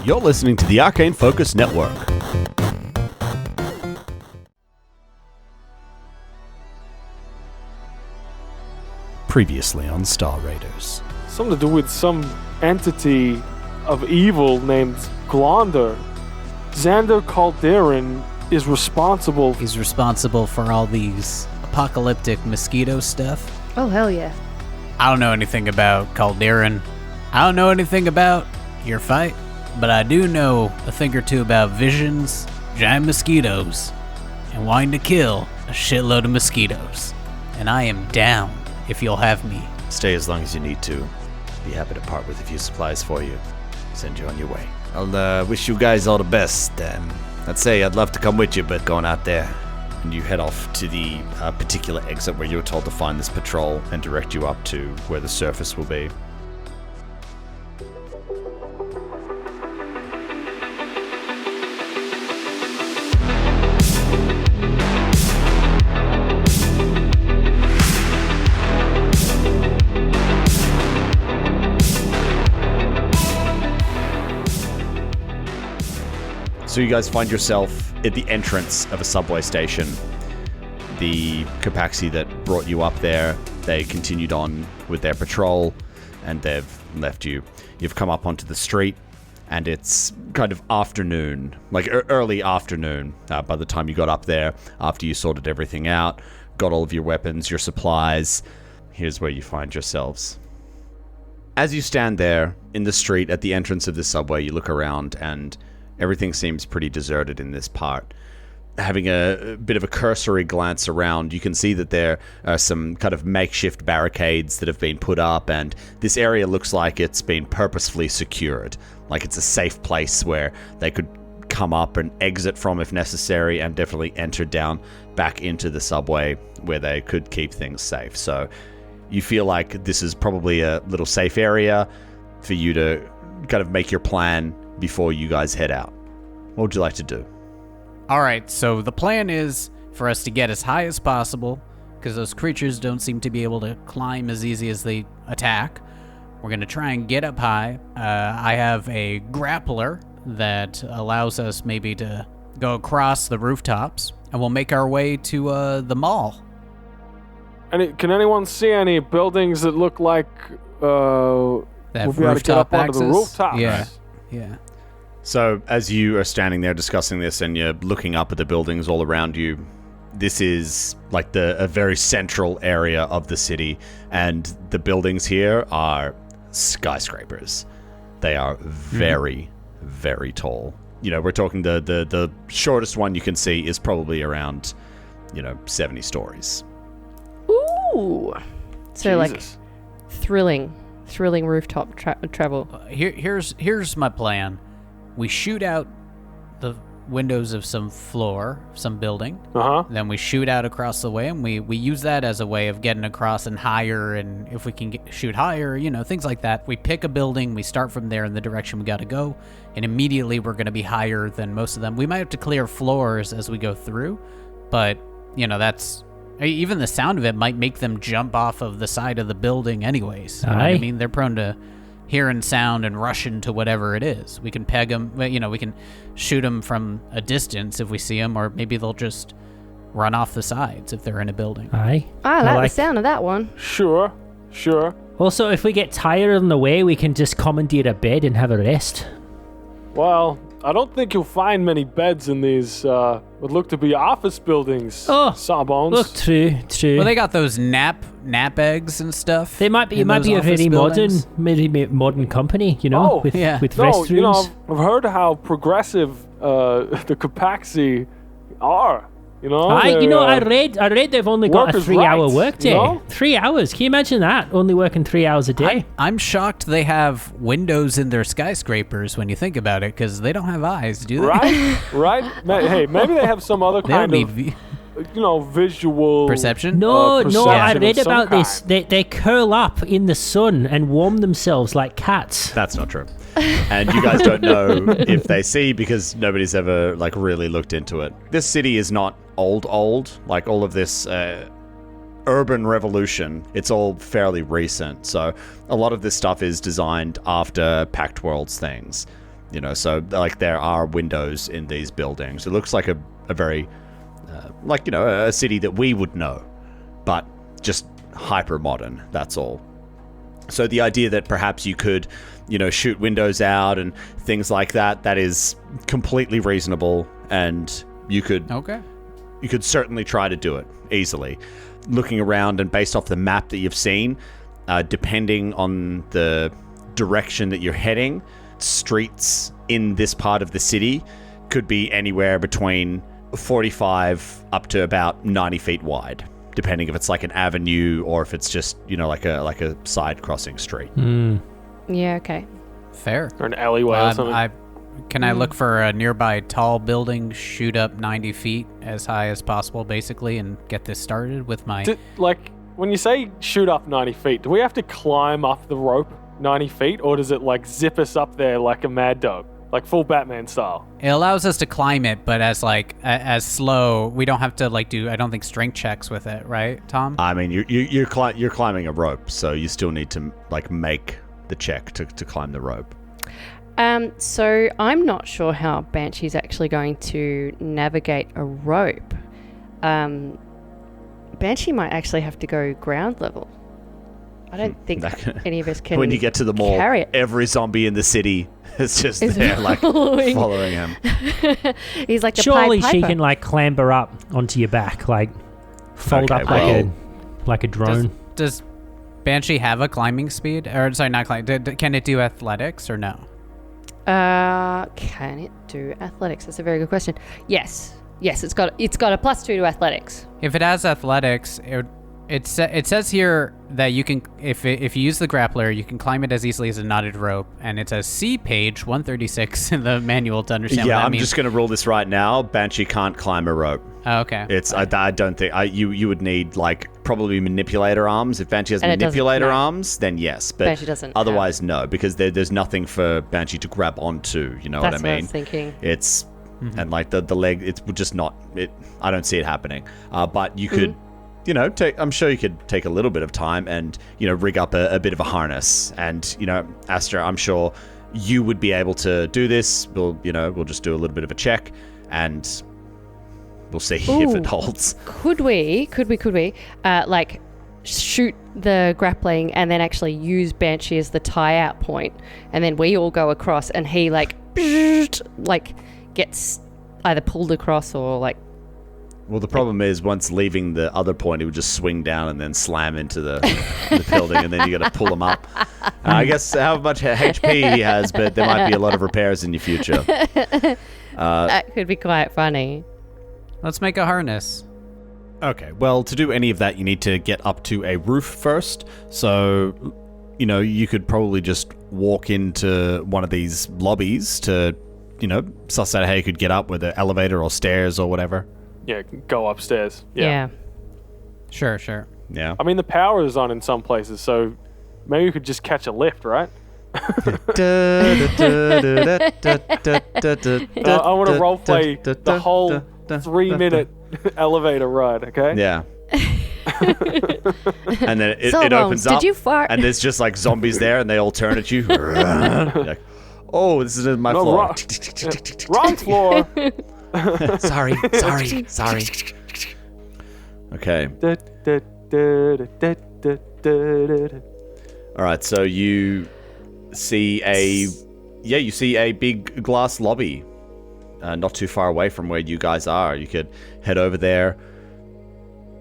You're listening to the Arcane Focus Network. Previously on Star Raiders. Something to do with some entity of evil named Glonder. Xander Calderon is responsible. He's responsible for all these apocalyptic mosquito stuff. Oh, hell yeah. I don't know anything about Calderon. I don't know anything about your fight, but I do know a thing or two about visions, giant mosquitoes, and wanting to kill a shitload of mosquitoes. And I am down if you'll have me. Stay as long as you need to. Be happy to part with a few supplies for you. Send you on your way. I'll wish you guys all the best. I'd say I'd love to come with you, but going out there. And you head off to the particular exit where you were told to find this patrol and direct you up to where the surface will be. So you guys find yourself at the entrance of a subway station. The Capaxi that brought you up there, they continued on with their patrol, and they've left you. You've come up onto the street, and it's kind of afternoon, like early afternoon, by the time you got up there, after you sorted everything out, got all of your weapons, your supplies. Here's where you find yourselves. As you stand there in the street at the entrance of the subway, you look around, and everything seems pretty deserted in this part. Having a bit of a cursory glance around, you can see that there are some kind of makeshift barricades that have been put up, and this area looks like it's been purposefully secured. Like it's a safe place where they could come up and exit from if necessary, and definitely enter down back into the subway where they could keep things safe. So you feel like this is probably a little safe area for you to kind of make your plan before you guys head out. What would you like to do? All right, so the plan is for us to get as high as possible, because those creatures don't seem to be able to climb as easy as they attack. We're going to try and get up high. I have a grappler that allows us maybe to go across the rooftops, and we'll make our way to the mall. Can anyone see any buildings that look like That we'll be able to get up onto the rooftops? Yeah. So as you are standing there discussing this and you're looking up at the buildings all around you, this is like a very central area of the city, and the buildings here are skyscrapers. They are very, very tall. You know, we're talking the shortest one you can see is probably around, 70 stories. Ooh. So Jesus. like thrilling rooftop travel. Here's my plan. We shoot out the windows of some building. Then we shoot out across the way, and we use that as a way of getting across and higher, and if we can shoot higher, things like that. We pick a building, we start from there in the direction we got to go, and immediately we're going to be higher than most of them. We might have to clear floors as we go through, but, that's... Even the sound of it might make them jump off of the side of the building anyways. You know what I mean? They're prone to hearing sound and rush into whatever it is. We can peg them, we can shoot them from a distance if we see them, or maybe they'll just run off the sides if they're in a building. I like the sound of that one. Sure. Also, if we get tired on the way, we can just commandeer a bed and have a rest. Well, I don't think you'll find many beds in these, what look to be office buildings, Sawbones. Look, true. Well, they got those nap eggs and stuff. It might be a very modern company, with restrooms. I've heard how progressive the Capaxi are. I read they've only got a 3-hour workday. 3 hours. Can you imagine that? Only working 3 hours a day. I'm shocked they have windows in their skyscrapers when you think about it, because they don't have eyes, do they? Right. Hey, maybe they have some other kind of visual perception. No, I read about this. They curl up in the sun and warm themselves like cats. That's not true. And you guys don't know if they see, because nobody's ever really looked into it. This city is not old. Like all of this urban revolution, it's all fairly recent. So a lot of this stuff is designed after Pact Worlds things. So like there are windows in these buildings. It looks like a very a city that we would know, but just hyper modern. That's all. So the idea that perhaps you could, shoot windows out and things like that is completely reasonable, and you could certainly try to do it easily. Looking around and based off the map that you've seen, depending on the direction that you're heading, streets in this part of the city could be anywhere between 45 up to about 90 feet wide, depending if it's like an avenue or if it's just, like a side crossing street. Yeah, okay. Fair. Or an alleyway or something. Can I look for a nearby tall building, shoot up 90 feet as high as possible, basically, and get this started with my... When you say shoot up 90 feet, do we have to climb up the rope 90 feet, or does it, zip us up there like a mad dog? Like full Batman style? It allows us to climb it, but as slow. We don't have to, do, I don't think, strength checks with it, right, Tom? I mean, you're climbing a rope, so you still need to, make the check to climb the rope. So I'm not sure how Banshee's actually going to navigate a rope. Banshee might actually have to go ground level. I don't think any of us can. When you get to the mall, carry it. Every zombie in the city is just there, following him. He's like the surely Pied she Piper. can clamber up onto your back, fold up like a drone. Does Banshee have a climbing speed? Or sorry, not climbing. Can it do athletics or no? Can it do athletics? That's a very good question. Yes, it's got a +2 to athletics. If it has athletics, it says here that you can, if you use the grappler, you can climb it as easily as a knotted rope, and it says see page 136 in the manual to understand what that I'm means. just going to rule this right now. Banshee can't climb a rope. Oh, okay. I don't think you would need probably manipulator arms. If Banshee has manipulator arms, then yes, but Banshee doesn't otherwise no, because there's nothing for Banshee to grab onto. You know what I mean? That's what I was thinking. It's and the leg, it's just not it. I don't see it happening. But you could. I'm sure you could take a little bit of time and, rig up a bit of a harness. And, Astra, I'm sure you would be able to do this. We'll just do a little bit of a check and we'll see if it holds. Could we, shoot the grappling and then actually use Banshee as the tie-out point, and then we all go across and he, gets either pulled across or, Well, the problem is once leaving the other point, it would just swing down and then slam into the building, and then you got to pull him up. I guess how much HP he has, but there might be a lot of repairs in your future. That could be quite funny. Let's make a harness. Okay, well, to do any of that, you need to get up to a roof first. So, you could probably just walk into one of these lobbies to, suss out how you could get up with an elevator or stairs or whatever. Yeah, go upstairs. Yeah. Sure. Yeah. I mean, the power is on in some places, so maybe we could just catch a lift, right? I want to roleplay the whole 3-minute elevator ride, okay? Yeah. And then it opens up, and there's just zombies there, and they all turn at you. Like, oh, this is my floor. Wrong floor. Sorry. Okay. All right, so you see a big glass lobby not too far away from where you guys are. You could head over there.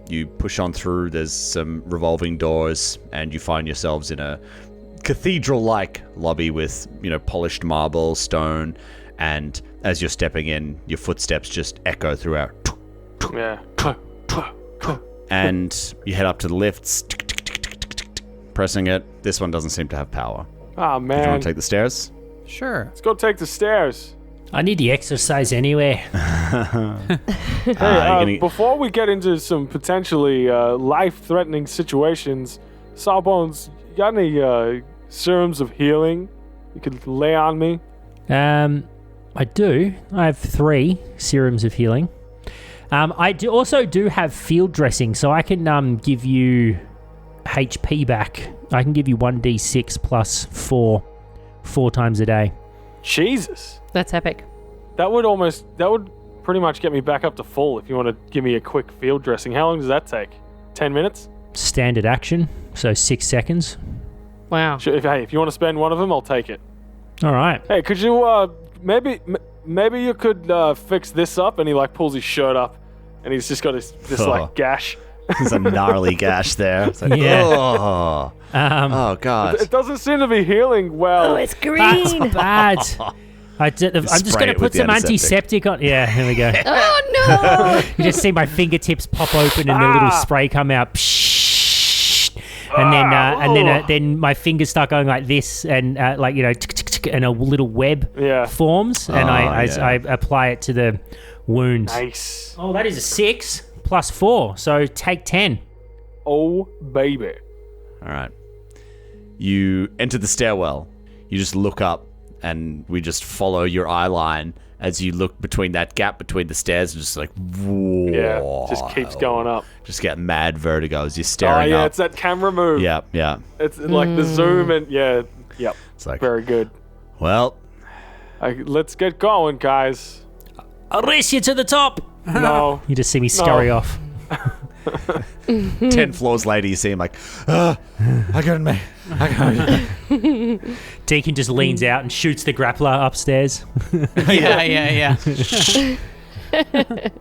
You push on through. There's some revolving doors, and you find yourselves in a cathedral-like lobby with, polished marble, stone, and as you're stepping in, your footsteps just echo throughout. Yeah. And you head up to the lifts, pressing it. This one doesn't seem to have power. Oh, man. Do you want to take the stairs? Sure. Let's go take the stairs. I need the exercise anyway. Before we get into some potentially life-threatening situations, Sawbones, you got any serums of healing you could lay on me? I do. I have 3 serums of healing. I also do have field dressing, so I can give you HP back. I can give you 1d6 plus 4 times a day. Jesus. That's epic. That would pretty much get me back up to full if you want to give me a quick field dressing. How long does that take? 10 minutes? Standard action, so 6 seconds. Wow. Sure, if you want to spend one of them, I'll take it. All right. Hey, could you, maybe you could fix this up? And he, like, pulls his shirt up, and he's just got this like, gash. There's a gnarly gash there. It's like, Yeah. oh. Oh, God. It doesn't seem to be healing well. Oh, it's green. That's bad. I'm just Spray going to it with put the some antiseptic. antiseptic on. Yeah, there we go. Oh, no. You just see my fingertips pop open and the little spray come out. And then my fingers start going like this, and and a little web forms, and I apply it to the wound. Nice. Oh, that is a 6 plus 4, so take 10. Oh, baby. All right. You enter the stairwell. You just look up, and we just follow your eye line as you look between that gap between the stairs, and just like, whoa. Yeah, just keeps going up. Just get mad vertigo as you're staring up. It's that camera move. Yeah. It's like the zoom and yep. It's like, very good. well, Let's get going, guys. I'll race you to the top. No. You just see me scurry off. 10 floors later, you see him like, I got me. Deacon just leans out and shoots the grappler upstairs. Yeah.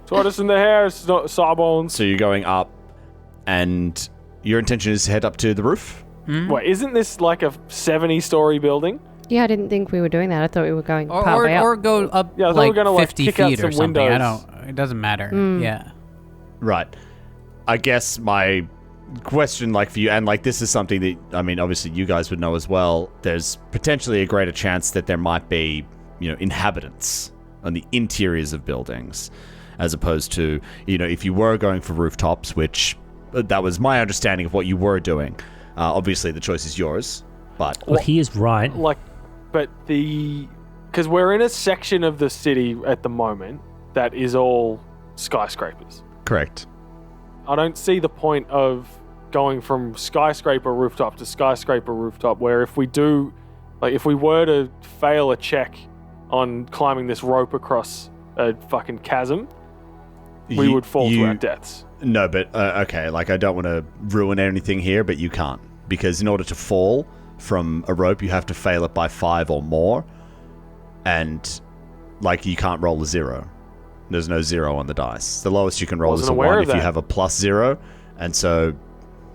Tortoise in the hair, sawbones. So you're going up, and your intention is to head up to the roof? Wait, isn't this like a 70-story building? Yeah, I didn't think we were doing that. I thought we were going Or partway or up. go up Yeah, I thought like we were gonna, 50 kick out feet or some something. windows. It doesn't matter. Yeah. Right. I guess my question, like, for you, and like this is something that, I mean, obviously you guys would know as well, there's potentially a greater chance that there might be, inhabitants on the interiors of buildings, as opposed to, if you were going for rooftops, which that was my understanding of what you were doing. Obviously the choice is yours, but... Well, he is right. But because we're in a section of the city at the moment that is all skyscrapers. Correct. I don't see the point of going from skyscraper rooftop to skyscraper rooftop, where if we were to fail a check on climbing this rope across a fucking chasm, we would fall to our deaths. No, but, okay, like, I don't want to ruin anything here, but you can't. Because in order to fall from a rope, you have to fail it by 5 or more. And, like, you can't roll a 0. There's no 0 on the dice. The lowest you can roll is a 1 if you have a +0. And so,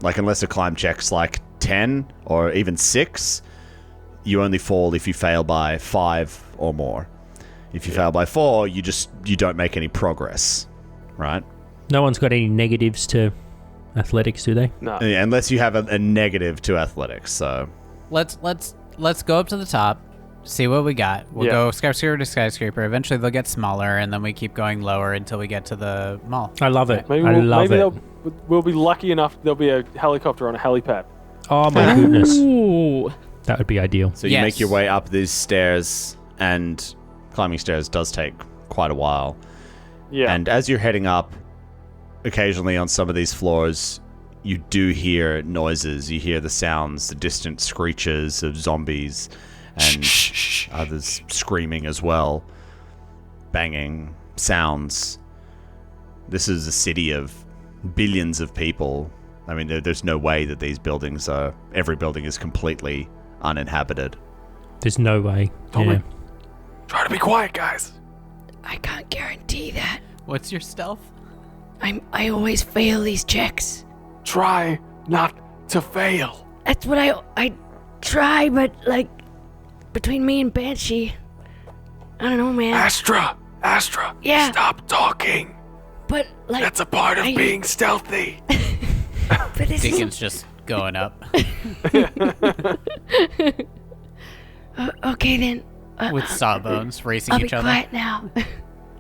like, unless a climb check's like 10 or even 6, you only fall if you fail by 5 or more. If you fail by 4, you don't make any progress, right? No one's got any negatives to athletics, do they? No. Yeah, unless you have a negative to athletics. So Let's go up to the top, see what we got. We'll go skyscraper to skyscraper. Eventually they'll get smaller, and then we keep going lower until we get to the mall. I love it. Maybe we'll be lucky enough there'll be a helicopter on a helipad. Oh my goodness. Ooh. That would be ideal. you make your way up these stairs, and climbing stairs does take quite a while. Yeah. And as you're heading up, occasionally on some of these floors, you do hear noises. You hear the sounds, the distant screeches of zombies, and others screaming as well. Banging sounds. This is a city of billions of people. I mean, there's no way that these buildings are... Every building is completely uninhabited. There's no way. Totally. Try to be quiet, guys. I can't guarantee that. What's your stealth? I always fail these checks. Try not to fail. That's what I try, but like between me and Banshee, I don't know, man. Astra, Yeah. stop talking. But like That's a part of being stealthy. But this is Deacon's just going up okay then. with sawbones racing I'll each be other. quiet now.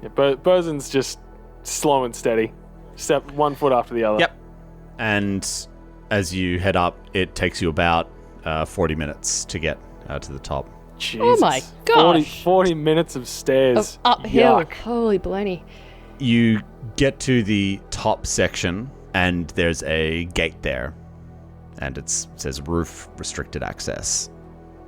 Yeah, Burzen's just slow and steady. Step 1 foot after the other. Yep. And as you head up, it takes you about 40 minutes to get to the top. Jesus. Oh my gosh. 40 minutes of stairs. Uphill. Yuck. Holy baloney. You get to the top section, and there's a gate there. And it says roof restricted access.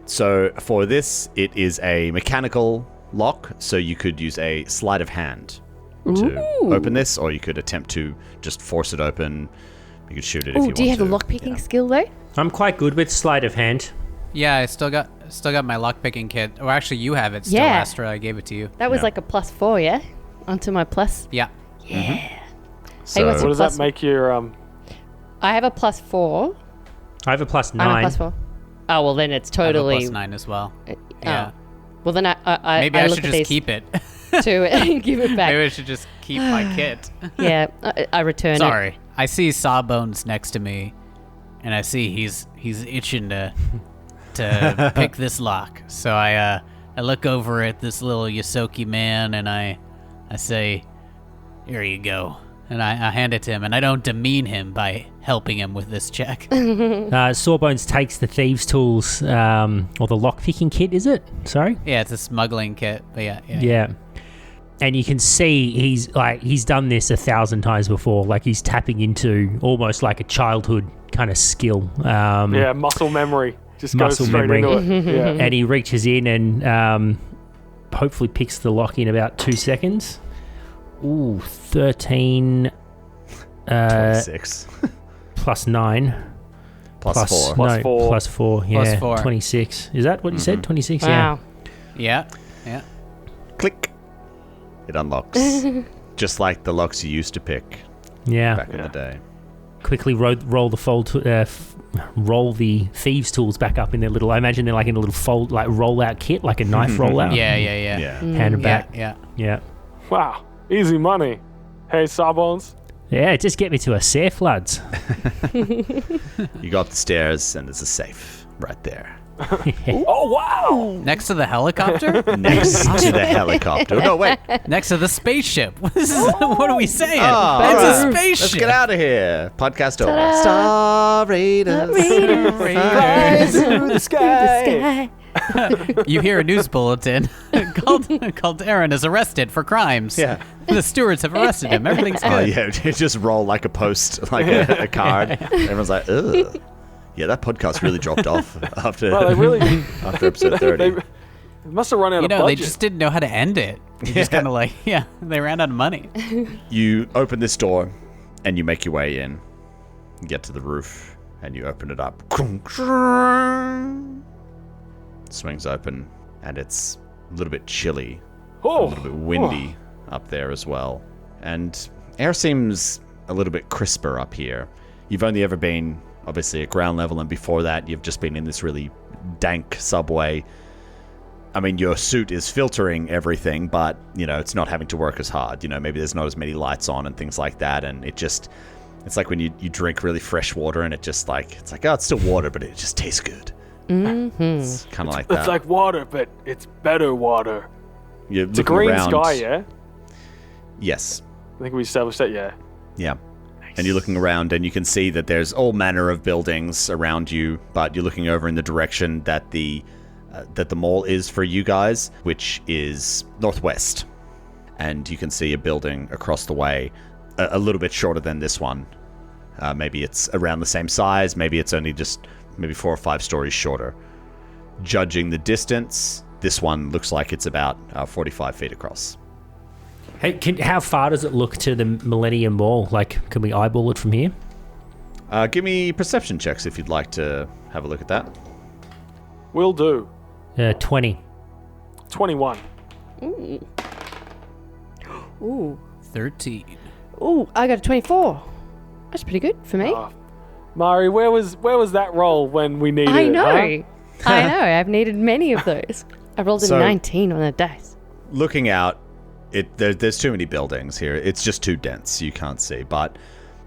So for this, it is a mechanical lock, so you could use a sleight of hand to open this, or you could attempt to just force it open. You could shoot it if you want to. Do you have a lockpicking skill though? I'm quite good with sleight of hand. Yeah, I still got my lockpicking kit. Or actually, you have it still, Yeah. Astra. I gave it to you. That was like a +4, yeah? Onto my plus. Yeah. Yeah. So what's What does plus- that make your I have a +4. I have a +9. I'm a +4. Oh, well then it's I have a totally... +9 as well. Oh. Yeah. Well then I Maybe I I look should at just these keep it. to give it back. Maybe I should just keep my kit. Yeah, I return it. Sorry. I see Sawbones next to me, and I see he's itching to pick this lock. So I look over at this little Yosoki man, and I say, "Here you go." And I hand it to him, and I don't demean him by helping him with this check. Sawbones takes the thieves' tools, or the lockpicking kit, is it? Sorry? Yeah, it's a smuggling kit, but yeah. Yeah. And you can see he's done this 1,000 times before. Like he's tapping into almost like a childhood kind of skill. muscle memory. Just Muscle goes straight memory. into it. Yeah. And he reaches in and hopefully picks the lock in about 2 seconds. Ooh, 13... 26. +9. Plus 4. Plus four. +4. Yeah, Plus 4. 26. Is that what you said? 26? Wow. Yeah. Click. It unlocks. Just like the locks you used to pick Yeah. back in the day. Quickly roll the thieves' tools back up in their little... I imagine they're like in a little fold, like rollout kit, like a knife rollout. Yeah. Hand them back. Yeah. Wow. Easy money. Hey, Sawbones. Yeah, just get me to a safe, lads. You go up the stairs, and there's a safe right there. Oh, wow. Next to the helicopter? Next to the helicopter. No, wait. Next to the spaceship. What are we saying? Oh, all It's right. a spaceship. Let's get out of here. Podcast over. Star Raiders. Fly through the sky. You hear a news bulletin called Aaron is arrested for crimes. Yeah. The stewards have arrested him. Everything's good. Oh, yeah. Just roll like a post, like a card. Everyone's like, ugh. Yeah, that podcast really dropped off after, Well, they really... after episode 30. They must have run out of budget. They just didn't know how to end it. They just kind of they ran out of money. You open this door, and you make your way in. You get to the roof, and you open it up. Swings open, and it's a little bit chilly, a little bit windy up there as well. And air seems a little bit crisper up here. You've only ever been, obviously, at ground level, and before that, you've just been in this really dank subway. I mean, your suit is filtering everything, but, it's not having to work as hard. Maybe there's not as many lights on and things like that, and it's like when you drink really fresh water, and it's still water, but it just tastes good. Mm-hmm. It's kind of like that. It's like water, but it's better water. You're It's a looking green around. sky, yeah? Yes. I think we established that, yeah. Yeah. And you're looking around, and you can see that there's all manner of buildings around you, but you're looking over in the direction that the mall is for you guys, which is northwest. And you can see a building across the way, a little bit shorter than this one. Maybe it's around the same size. Maybe it's only just maybe 4 or 5 stories shorter. Judging the distance, this one looks like it's about 45 feet across. Hey, how far does it look to the Millennium Mall? Like, can we eyeball it from here? Give me perception checks if you'd like to have a look at that. Will do. 20. 21. Ooh. 13. Ooh, I got a 24. That's pretty good for me. Mari, where was that roll when we needed I it? know. Huh? I know. I've needed many of those. I rolled a So- 19 on the dice. Looking out, there's too many buildings here. It's just too dense. You can't see. But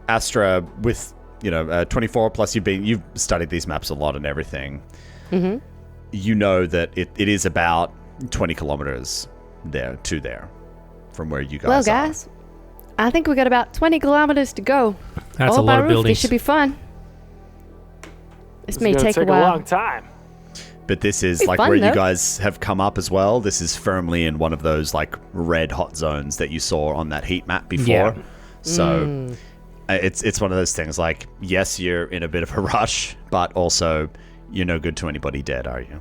Astra, with 24 plus, you've studied these maps a lot and everything. Mm-hmm. You know that it is about 20 kilometers there from where you guys Well, are. guys, I think we got about 20 kilometers to go. That's All a by lot of roof. This buildings. should be fun. This may It's gonna take a a while. long time. But this is Be like fun, where though. you guys have come up as well. This is firmly in one of those like red hot zones that you saw on that heat map before. Yeah. So it's one of those things like, yes, you're in a bit of a rush, but also you're no good to anybody dead, are you?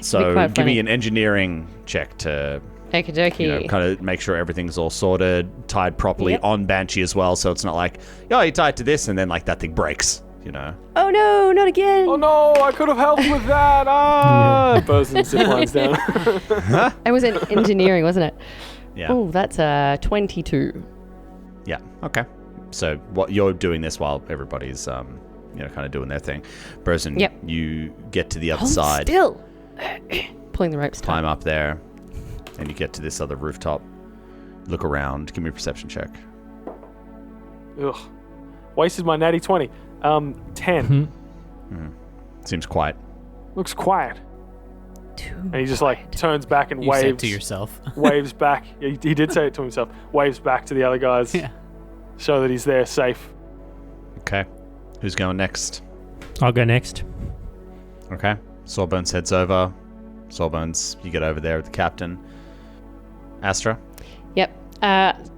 So give me an engineering check to Okie dokie. kind of make sure everything's all sorted, tied properly on Banshee as well, so it's not like, oh, you tied to this and then like that thing breaks, Oh no, not again. Oh no, I could have helped with that. Person zip lines down. It was in engineering, wasn't it? Yeah. Oh, that's a 22. Yeah, okay. So what you're doing this while everybody's, kind of doing their thing. Person, you get to the other side. Still. Pulling the ropes tight. Climb up there, and you get to this other rooftop. Look around. Give me a perception check. Ugh. Wasted my natty 20. 10. Seems quiet. Looks quiet. And he just like turns back and You waves said to yourself. waves back. He did say it to himself. Waves back to the other guys. Yeah. Show that he's there, safe. Okay. Who's going next? I'll go next. Okay. Sawbones heads over. Sawbones, you get over there with the captain. Astra? Yep.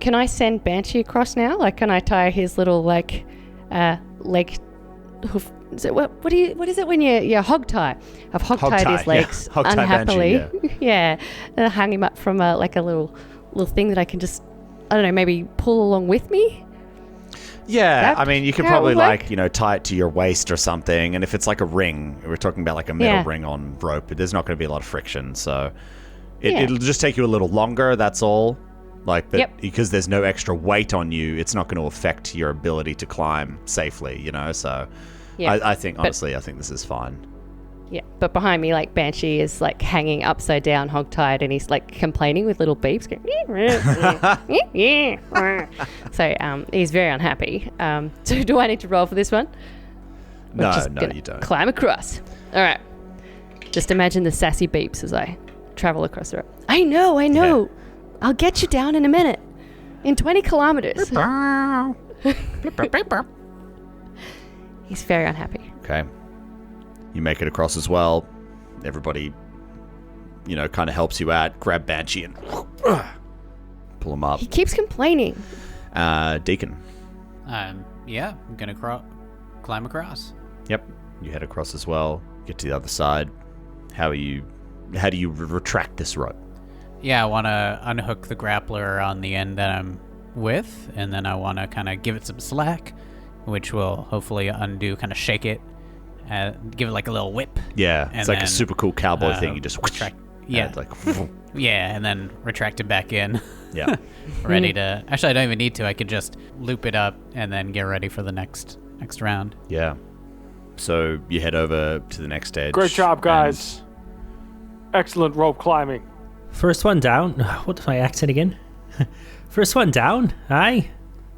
Can I send Banshee across now? Like, can I tie his little leg hoof? Is it what is it when you hog tie? I've hog tied his legs Hog tie unhappily. Banshee, Yeah, and I hung him up from a little thing that I can just, I don't know, maybe pull along with me. Yeah, I mean, you could probably work? tie it to your waist or something. And if it's like a ring, we're talking about like a metal ring on rope, there's not going to be a lot of friction. So it'll just take you a little longer, that's all. Because there's no extra weight on you, it's not going to affect your ability to climb safely, So I think, honestly, I think this is fine. Yeah, but behind me, like, Banshee is like hanging upside down, hog-tied, and he's like complaining with little beeps. Going, so he's very unhappy. So do I need to roll for this one? No, you don't. Climb across. All right. Just imagine the sassy beeps as I travel across the road. I know. Yeah. I'll get you down in a minute. In 20 kilometers. He's very unhappy. Okay. You make it across as well. Everybody, kind of helps you out. Grab Banshee and pull him up. He keeps complaining. Deacon. Yeah, I'm gonna climb across. Yep. You head across as well. Get to the other side. How do you retract this rope? Yeah, I want to unhook the grappler on the end that I'm with, and then I want to kind of give it some slack, which will hopefully undo, kind of shake it, give it like a little whip. Yeah, it's like then, a super cool cowboy thing. You just retract. Yeah, and then retract it back in. Yeah, ready to. Actually, I don't even need to. I could just loop it up and then get ready for the next round. Yeah. So you head over to the next edge. Great job, guys. Excellent rope climbing. First one down. What's my accent again? First one down. Aye.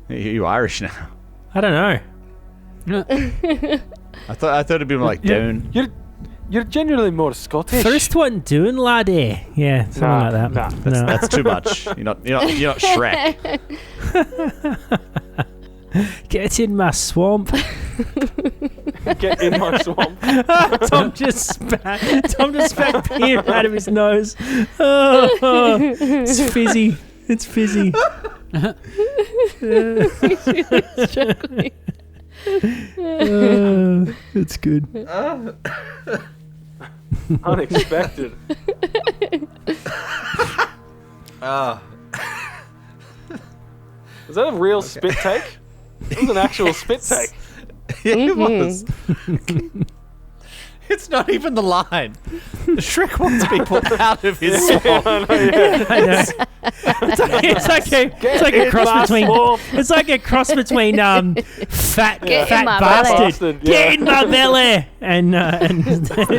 You Irish now? I don't know. I thought it'd be more like down. You're genuinely more Scottish. First one doing, laddie. Yeah, something like that. Nah, that's too much. You're not Shrek. Get in my swamp. Get in my swamp. Tom just spat beer out of his nose. Oh, it's fizzy. It's fizzy. It's good. Unexpected. Was that a real spit take? It was an actual spit take. It was. It's not even the line. Shrek wants people out of his swamp. I know. It's like a cross between. It's like a cross between fat bastard. Get in my belly and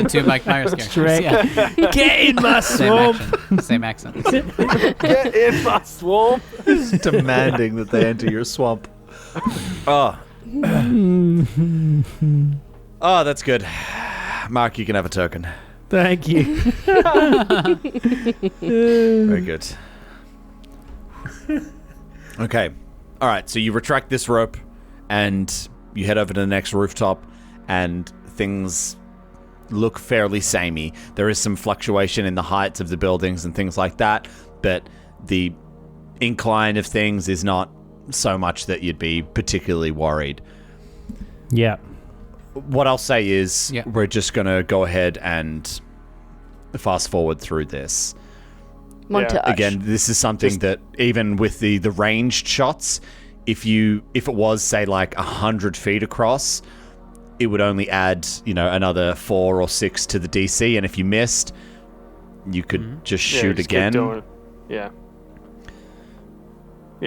Two Mike Myers characters. Yeah. Get in my swamp. Same accent. Get in my swamp. Demanding that they enter your swamp. Oh, that's good. Mark, you can have a token. Thank you. Very good. Okay. All right. So you retract this rope and you head over to the next rooftop and things look fairly samey. There is some fluctuation in the heights of the buildings and things like that, but the incline of things is not so much that you'd be particularly worried. Yeah. What I'll say is we're just going to go ahead and fast forward through this. Montage. Again, this is something that even with the ranged shots, if it was say like 100 feet across, it would only add another 4 or 6 to the DC, and if you missed, you could just shoot again. Yeah.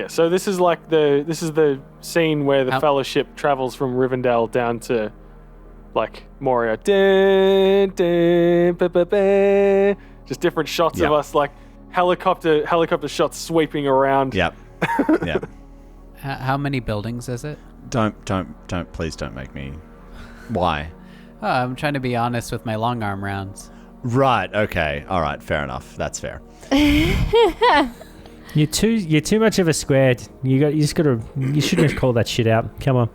So this is like the scene where the Fellowship travels from Rivendell down to like Moria. Dun, dun, ba, ba, ba. Just different shots of us, like helicopter shots sweeping around. Yep. Yep. How many buildings is it? Please don't make me. Why? Oh, I'm trying to be honest with my long arm rounds. Right. Okay. All right. Fair enough. That's fair. You're too much of a square. You shouldn't have called that shit out. Come on.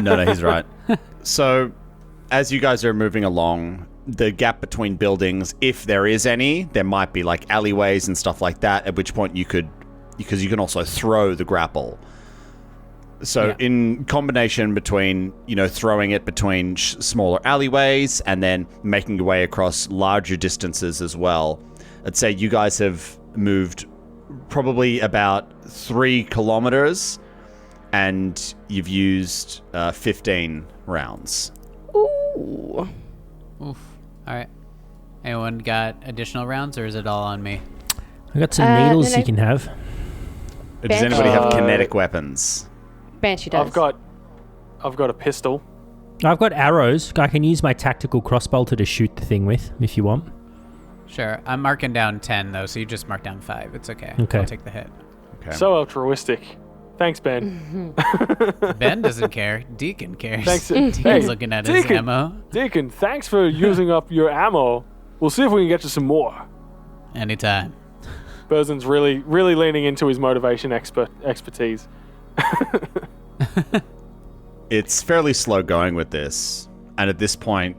No, he's right. So, as you guys are moving along, the gap between buildings, if there is any, there might be like alleyways and stuff like that. At which point because you can also throw the grapple. So in combination between, throwing it between smaller alleyways and then making your way across larger distances as well, I'd say you guys have moved probably about 3 kilometers and you've used 15 rounds. Ooh. Oof. All right. Anyone got additional rounds, or is it all on me? I got some needles you can have. Does anybody have kinetic weapons? Banshee does. I've got a pistol. I've got arrows. I can use my tactical crossbolter to shoot the thing with, if you want. Sure. I'm marking down 10, though, so you just mark down 5. It's okay. I'll take the hit. Okay. So altruistic. Thanks, Ben. Ben doesn't care. Deacon cares. Thanks. Deacon's looking at his ammo. Deacon, thanks for using up your ammo. We'll see if we can get you some more. Anytime. Burzen's really leaning into his motivation expertise. It's fairly slow going with this, and at this point,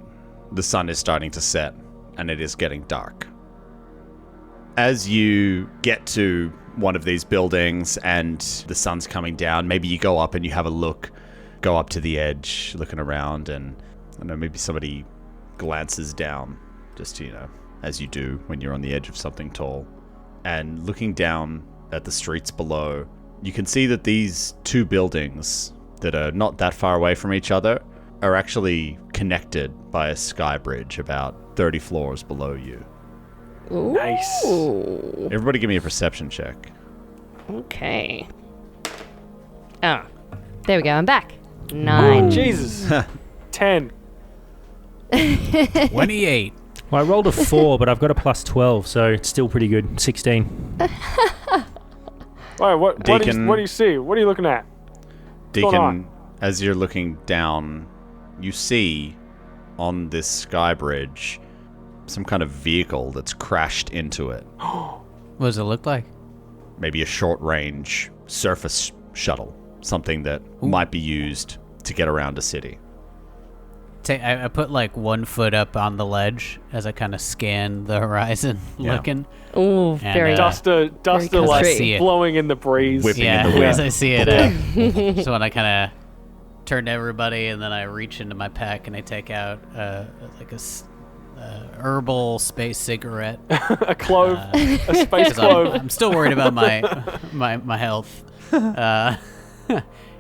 the sun is starting to set, and it is getting dark. As you get to one of these buildings and the sun's coming down, maybe you go up and you have a look, go up to the edge, looking around, and I don't know, maybe somebody glances down, just as you do when you're on the edge of something tall. And looking down at the streets below, you can see that these 2 buildings that are not that far away from each other are actually connected by a sky bridge about 30 floors below you. Ooh. Nice. Everybody give me a perception check. Okay. Oh, there we go. I'm back. 9. Oh, Jesus. 10. 28. Well, I rolled a 4, but I've got a plus 12, so it's still pretty good. 16. All right, what do you see? What are you looking at? Deacon, as you're looking down, you see on this sky bridge some kind of vehicle that's crashed into it. What does it look like? Maybe a short-range surface shuttle, something that might be used to get around a city. I put like 1 foot up on the ledge as I kind of scan the horizon, looking. Ooh, very duster like blowing in the breeze. Whipping in the wind. As I see it. So when I kind of turn to everybody, and then I reach into my pack and I take out like a herbal space cigarette. A clove, a space clove. I'm still worried about my health. And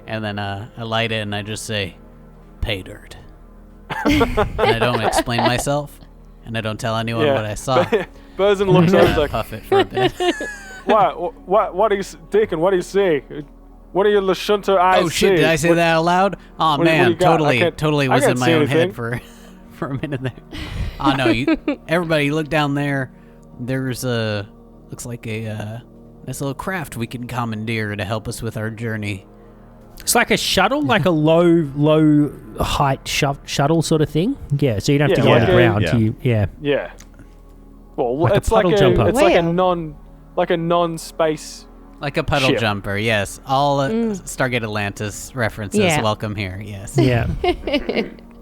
then I light it and I just say, "Pay dirt." And I don't explain myself, and I don't tell anyone what I saw. Burzen looks over and like, puff it for a bit. What do you, Deacon? What do you see? What do your Lashunta eyes see? Oh shit! Did I say that out loud? Oh man, totally was in my own head for a minute there. Oh no! Everybody, look down there. There's looks like a nice little craft we can commandeer to help us with our journey. It's like a shuttle, like a low height shuttle sort of thing. Yeah, so you don't have to go on the ground. Yeah. Well, like it's a puddle jumper. It's like a non-space. Like a puddle ship. Jumper, yes. All Stargate Atlantis references welcome here, yes. Yeah.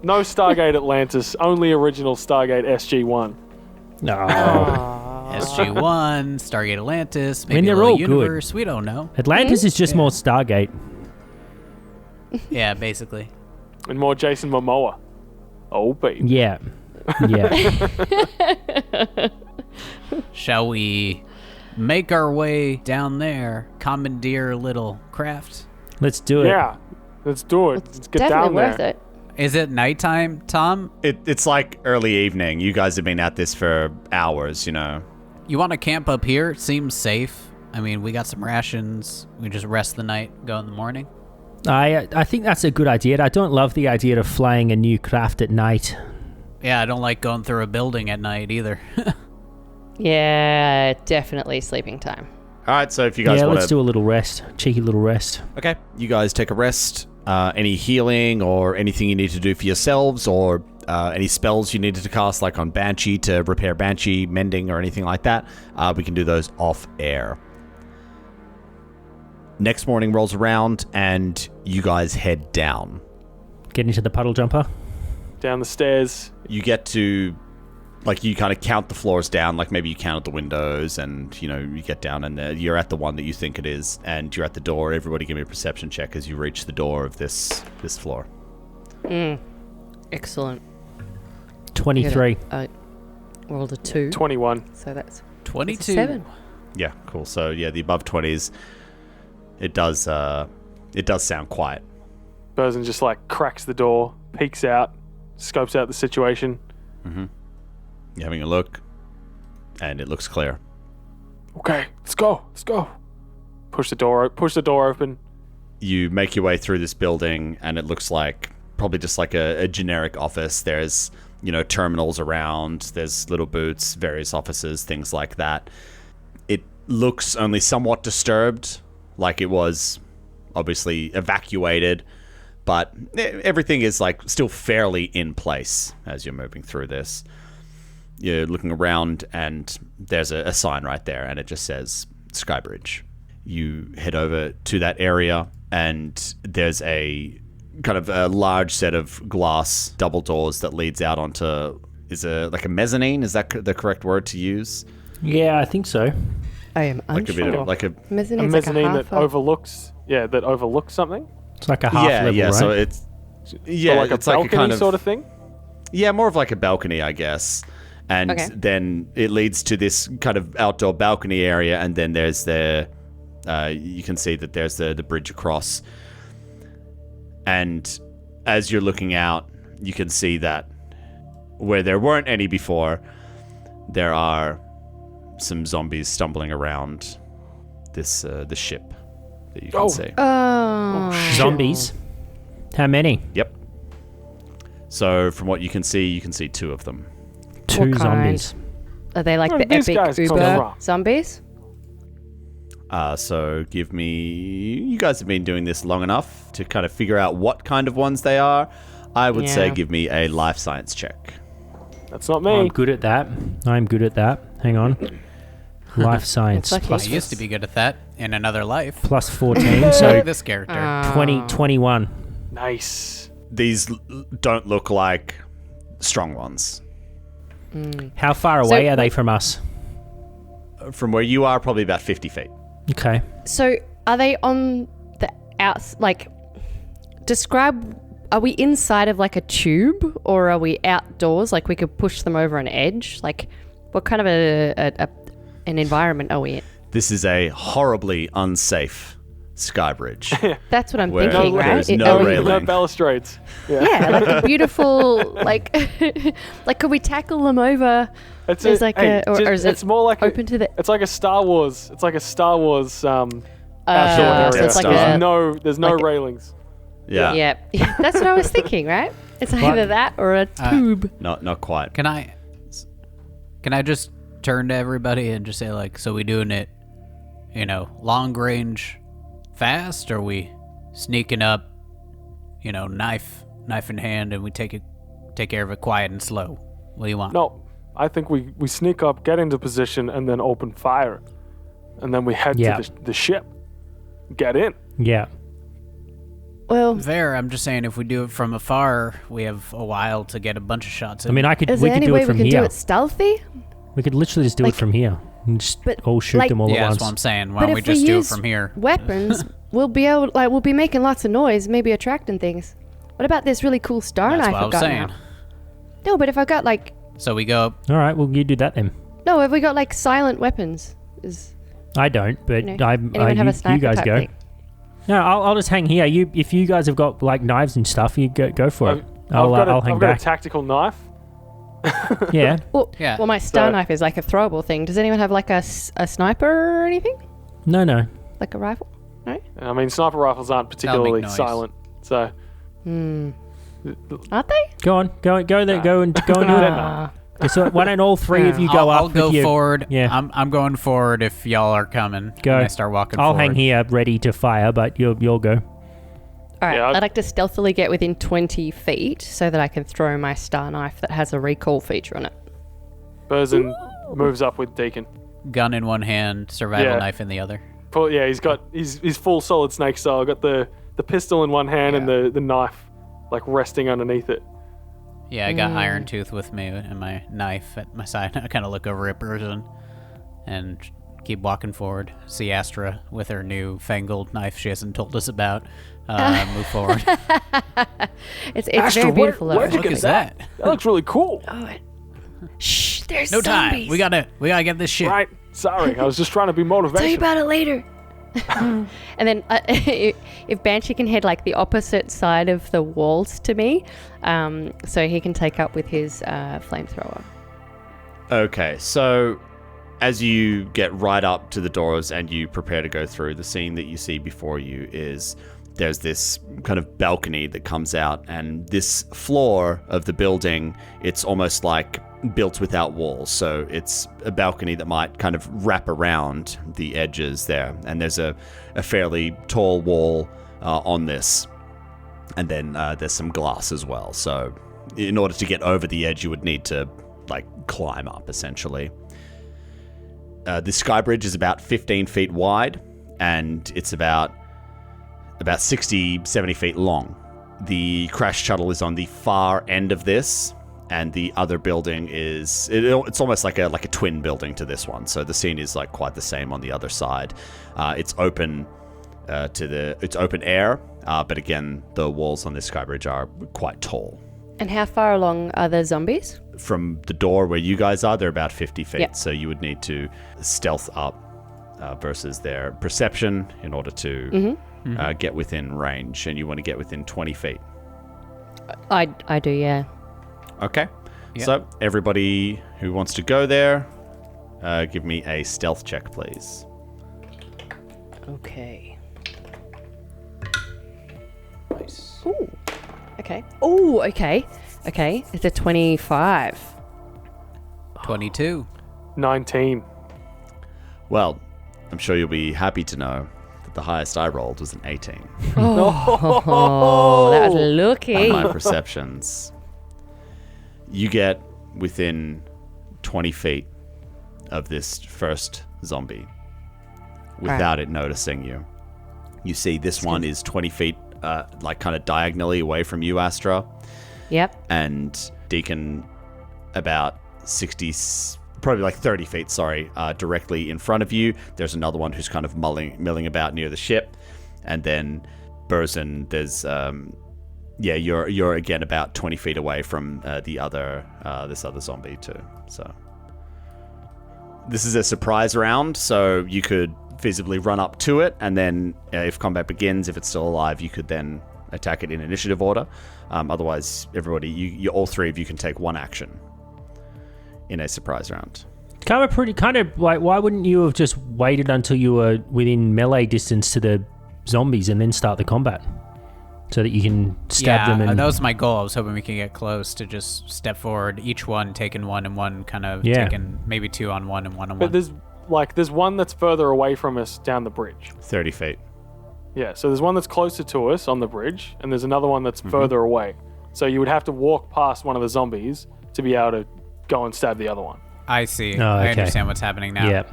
No Stargate Atlantis, only original Stargate SG-1. No. SG-1, Stargate Atlantis, maybe they're a little all universe, good. We don't know. Atlantis is just more Stargate. Yeah, basically. And more Jason Momoa. Oh, baby. Yeah. Yeah. Shall we make our way down there, commandeer a little craft? Let's do it. Yeah, let's do it. Let's get Definitely down worth there. it. Is it nighttime, Tom? It's like early evening. You guys have been at this for hours, you know. You want to camp up here? It seems safe. I mean, we got some rations. We just rest the night, go in the morning. I think that's a good idea. I don't love the idea of flying a new craft at night. Yeah, I don't like going through a building at night either. Yeah, definitely sleeping time. All right, so if you guys want to... let's do a little rest. Cheeky little rest. Okay, you guys take a rest. Any healing or anything you need to do for yourselves, or any spells you needed to cast, like on Banshee to repair Banshee, mending, or anything like that, we can do those off air. Next morning rolls around, and you guys head down. Get into the puddle jumper. Down the stairs. You get to, like, you kind of count the floors down, like maybe you counted the windows, and, you know, you get down, and you're at the one that you think it is, and you're at the door. Everybody give me a perception check as you reach the door of this floor. Excellent. 23. Rolled a 2. 21. So that's 22. 7. Yeah, cool. So, yeah, the above 20s, it does sound quiet. Burzin just like cracks the door, peeks out, scopes out the situation. Mm-hmm. You're having a look, and it looks clear. Okay, let's go. Push the door open. You make your way through this building, and it looks like probably just like a generic office. There's, you know, terminals around. There's little booths, various offices, things like that. It looks only somewhat disturbed, like it was obviously evacuated, but everything is like still fairly in place as you're moving through this. You're looking around, and there's a sign right there, and it just says Skybridge. You head over to that area, and there's a kind of a large set of glass double doors that leads out onto, like a mezzanine? Is that the correct word to use? Yeah, I think so. I am Like unsure. a bit of like a Mezzanine's mezzanine like a half that overlooks something. It's like a half level, right? So it's So like a balcony kind of sort of thing. Yeah, more of like a balcony, I guess. And then it leads to this kind of outdoor balcony area, and then there's you can see that there's the bridge across. And as you're looking out, you can see that where there weren't any before, there are some zombies stumbling around the ship that you can see. Oh. Zombies? How many? Yep. So from what you can see 2 of them. 2 What kind? zombies. Are they like Oh, the these epic guys come Uber from. zombies? So give me... You guys have been doing this long enough to kind of figure out what kind of ones they are. I would say give me a life science check. That's not me. I'm good at that. Hang on. Life science. That's lucky. I used to be good at that in another life. Plus 14, So so this character. 21. Nice. These don't look like strong ones. How far away are they from us? From where you are, probably about 50 feet. Okay. So are they on the outs? Like, describe. Are we inside of like a tube, or are we outdoors? Like we could push them over an edge. Like, what kind of an environment are we in? This is a horribly unsafe skybridge. That's what I'm Where thinking, right? there's no are we- railing. No balustrades. Yeah, like a beautiful, like, like could we tackle them over? It's There's like or is it's it more like open to the? It's like a Star Wars. It's like a Star Wars outdoor Yeah, area. so it's like There's no like a- railings. Yeah. Yeah, that's what I was thinking, right? It's either that or a tube. Not quite. Can I just turn to everybody and just say, like, so we doing it, long range fast, or we sneaking up, knife in hand, and we take care of it quiet and slow? What do you want? No, I think we sneak up, get into position, and then open fire, and then we head to the ship. Get in. Yeah. Well, There, I'm just saying, if we do it from afar, we have a while to get a bunch of shots in. I mean, is we there could any do way it from we can here. do it stealthy? We could literally just do Like- it from here. And just But, all shoot like- them all yeah, at that's once. what I'm saying. Why But don't we if we just do it use from here? Weapons, we'll be making lots of noise, maybe attracting things. What about this really cool star That's knife what I I've was got saying. now? No, but if I've got like... So we go... All right, well, you do that then. No, have we got like silent weapons? I don't, but anyone have a sniper you guys type go. thing? No, I'll just hang here. If you guys have got like knives and stuff, you go for it. I'll hang I've back. got a tactical knife. Yeah. Well, Yeah. well, my star knife is like a throwable thing. Does anyone have like a sniper or anything? No. Like a rifle? No? I mean, sniper rifles aren't particularly noise. silent, so... Aren't they? Go on. Go there. Go and do it. So why don't all three of you go up? I'll go with your, forward. Yeah. I'm going forward if y'all are coming. Go. And I start walking I'll forward. hang here ready to fire, but you'll go. All right, Yeah, I'd like to stealthily get within 20 feet so that I can throw my star knife that has a recall feature on it. Burzin moves up with Deacon. Gun in one hand, survival knife in the other. He's got he's full Solid Snake style. Got the pistol in one hand and the knife like resting underneath it. Yeah, I got Iron Tooth with me and my knife at my side. I kind of look over at Burzin and keep walking forward. See Astra with her new fangled knife she hasn't told us about. Move forward. It's Astra, very beautiful. where'd you What get is that? That looks really cool. Shh, there's No zombies. time. We gotta get this shit. Right. Sorry, I was just trying to be Tell you motivational. about it later. And then if Banshee can head like the opposite side of the walls to me, so he can take up with his flamethrower. Okay, so as you get right up to the doors and you prepare to go through, the scene that you see before you is there's this kind of balcony that comes out, and this floor of the building, it's almost like built without walls. So it's a balcony that might kind of wrap around the edges there. And there's a fairly tall wall on this. And then there's some glass as well. So in order to get over the edge, you would need to like climb up essentially. The sky bridge is about 15 feet wide, and it's about 60, 70 feet long. The crash shuttle is on the far end of this, and the other building is it's almost like a twin building to this one. So the scene is like quite the same on the other side. It's open it's open air, but again the walls on this sky bridge are quite tall. And how far along are the zombies? From the door where you guys are, they're about 50 feet. Yep. So you would need to stealth up versus their perception in order to get within range, and you want to get within 20 feet. I do, yeah. Okay. Yep. So everybody who wants to go there, give me a stealth check, please. Okay. Nice. Ooh. Okay. Ooh, okay. Okay. It's a 25. 22. 19. Well, I'm sure you'll be happy to know that the highest I rolled was an 18 Oh, that was lucky. on my perceptions. You get within 20 feet of this first zombie without it noticing you. You see this one is 20 feet, like kind of diagonally away from you, Astra. Yep. And Deacon about 60, probably like 30 feet, directly in front of you. There's another one who's kind of milling about near the ship. And then Burzin, there's... you're again about 20 feet away from this other zombie too. So this is a surprise round, so you could feasibly run up to it, and then if combat begins, if it's still alive, you could then attack it in initiative order. Otherwise, everybody, you all three of you can take one action in a surprise round. Kind of like, why wouldn't you have just waited until you were within melee distance to the zombies and then start the combat? So that you can stab them. And that was my goal. I was hoping we could get close to just step forward, each one taking one and one, kind of taking maybe two on one and one on one. But there's one that's further away from us down the bridge. 30 feet. Yeah, so there's one that's closer to us on the bridge, and there's another one that's further away. So you would have to walk past one of the zombies to be able to go and stab the other one. I see. Oh, okay. I understand what's happening now. Yeah.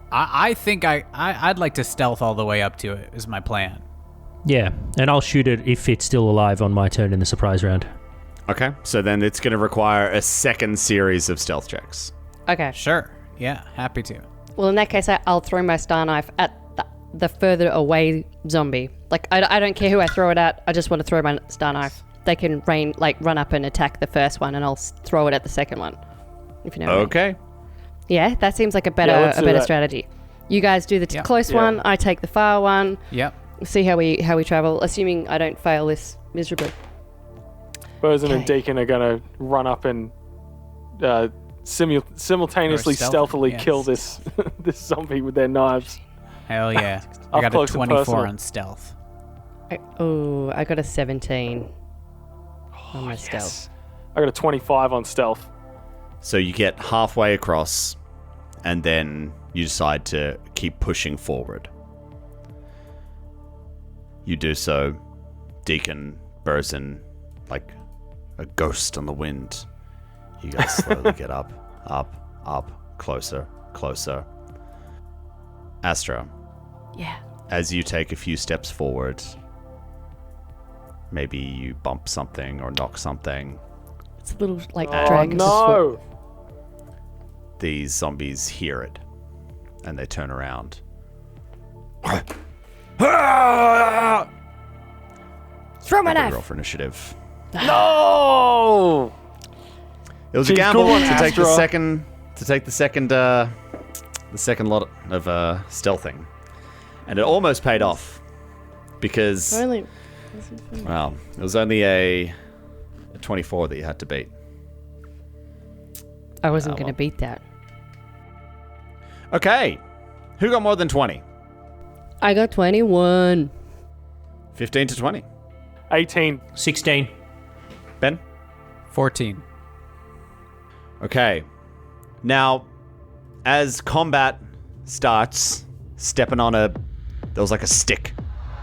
I think I'd like to stealth all the way up to it, is my plan. Yeah, and I'll shoot it if it's still alive on my turn in the surprise round. Okay, so then it's going to require a second series of stealth checks. Okay. Sure. Yeah, happy to. Well, in that case, I'll throw my star knife at the further away zombie. Like, I don't care who I throw it at. I just want to throw my star knife they can run up and attack the first one, and I'll throw it at the second one. If you know. Okay. What I mean. Yeah, that seems like a better strategy. You guys do the close one. I take the far one. Yep. See how we travel, assuming I don't fail this miserably. Bosun and Deacon are going to run up and simultaneously stealthily kill this this zombie with their knives. Hell yeah. I got a 24 on stealth. I got a 17 on my stealth. I got a 25 on stealth. So you get halfway across, and then you decide to keep pushing forward. You do so, Deacon, Bosun, like a ghost on the wind. You guys slowly get up, closer. Astra. Yeah. As you take a few steps forward, maybe you bump something or knock something. It's a little dragon's no! These zombies hear it, and they turn around. Throw my knife! Roll for initiative. No! It was a gamble to take the second lot of stealthing, and it almost paid off because it was only a 24 that you had to beat. I wasn't going to beat that. Okay, who got more than 20? I got 21. 15 to 20. 18. 16. Ben? 14. Okay. Now, as combat starts, stepping on there was like a stick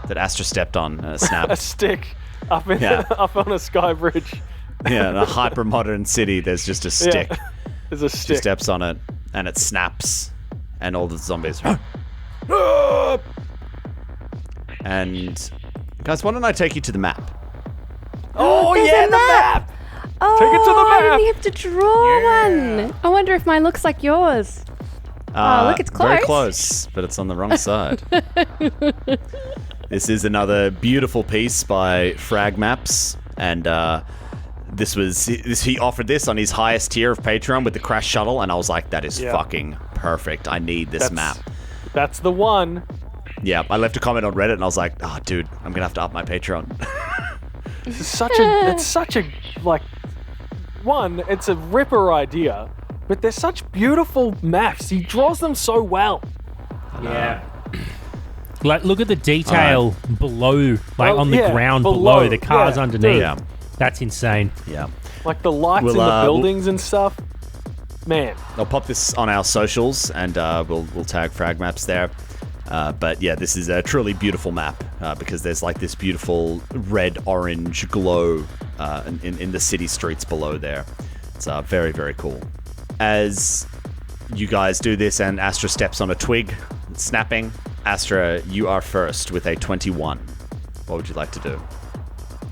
that Astra stepped on and it snapped. A stick up on a sky bridge. Yeah, in a hyper-modern city, there's just a stick. Yeah. There's a stick. She steps on it, and it snaps, and all the zombies... And, guys, why don't I take you to the map? Oh, yeah, the map! Oh, take it to the map! I only have to draw one. I wonder if mine looks like yours. Look, it's close. Very close, but it's on the wrong side. This is another beautiful piece by Frag Maps, and he offered this on his highest tier of Patreon with the crash shuttle, and I was like, that is fucking perfect. I need this map. That's the one. Yeah, I left a comment on Reddit, and I was like, oh, dude, I'm gonna have to up my Patreon. It's such a it's a ripper idea, but they're such beautiful maps. He draws them so well. Yeah. Look at the detail below, on the ground below, the cars underneath. Yeah. That's insane. Yeah. Like the lights in the buildings and stuff. Man. I'll pop this on our socials, and we'll tag Frag Maps there. But yeah, this is a truly beautiful map because there's like this beautiful red-orange glow in the city streets below there. It's very, very cool. As you guys do this and Astra steps on a twig, snapping, Astra, you are first with a 21. What would you like to do?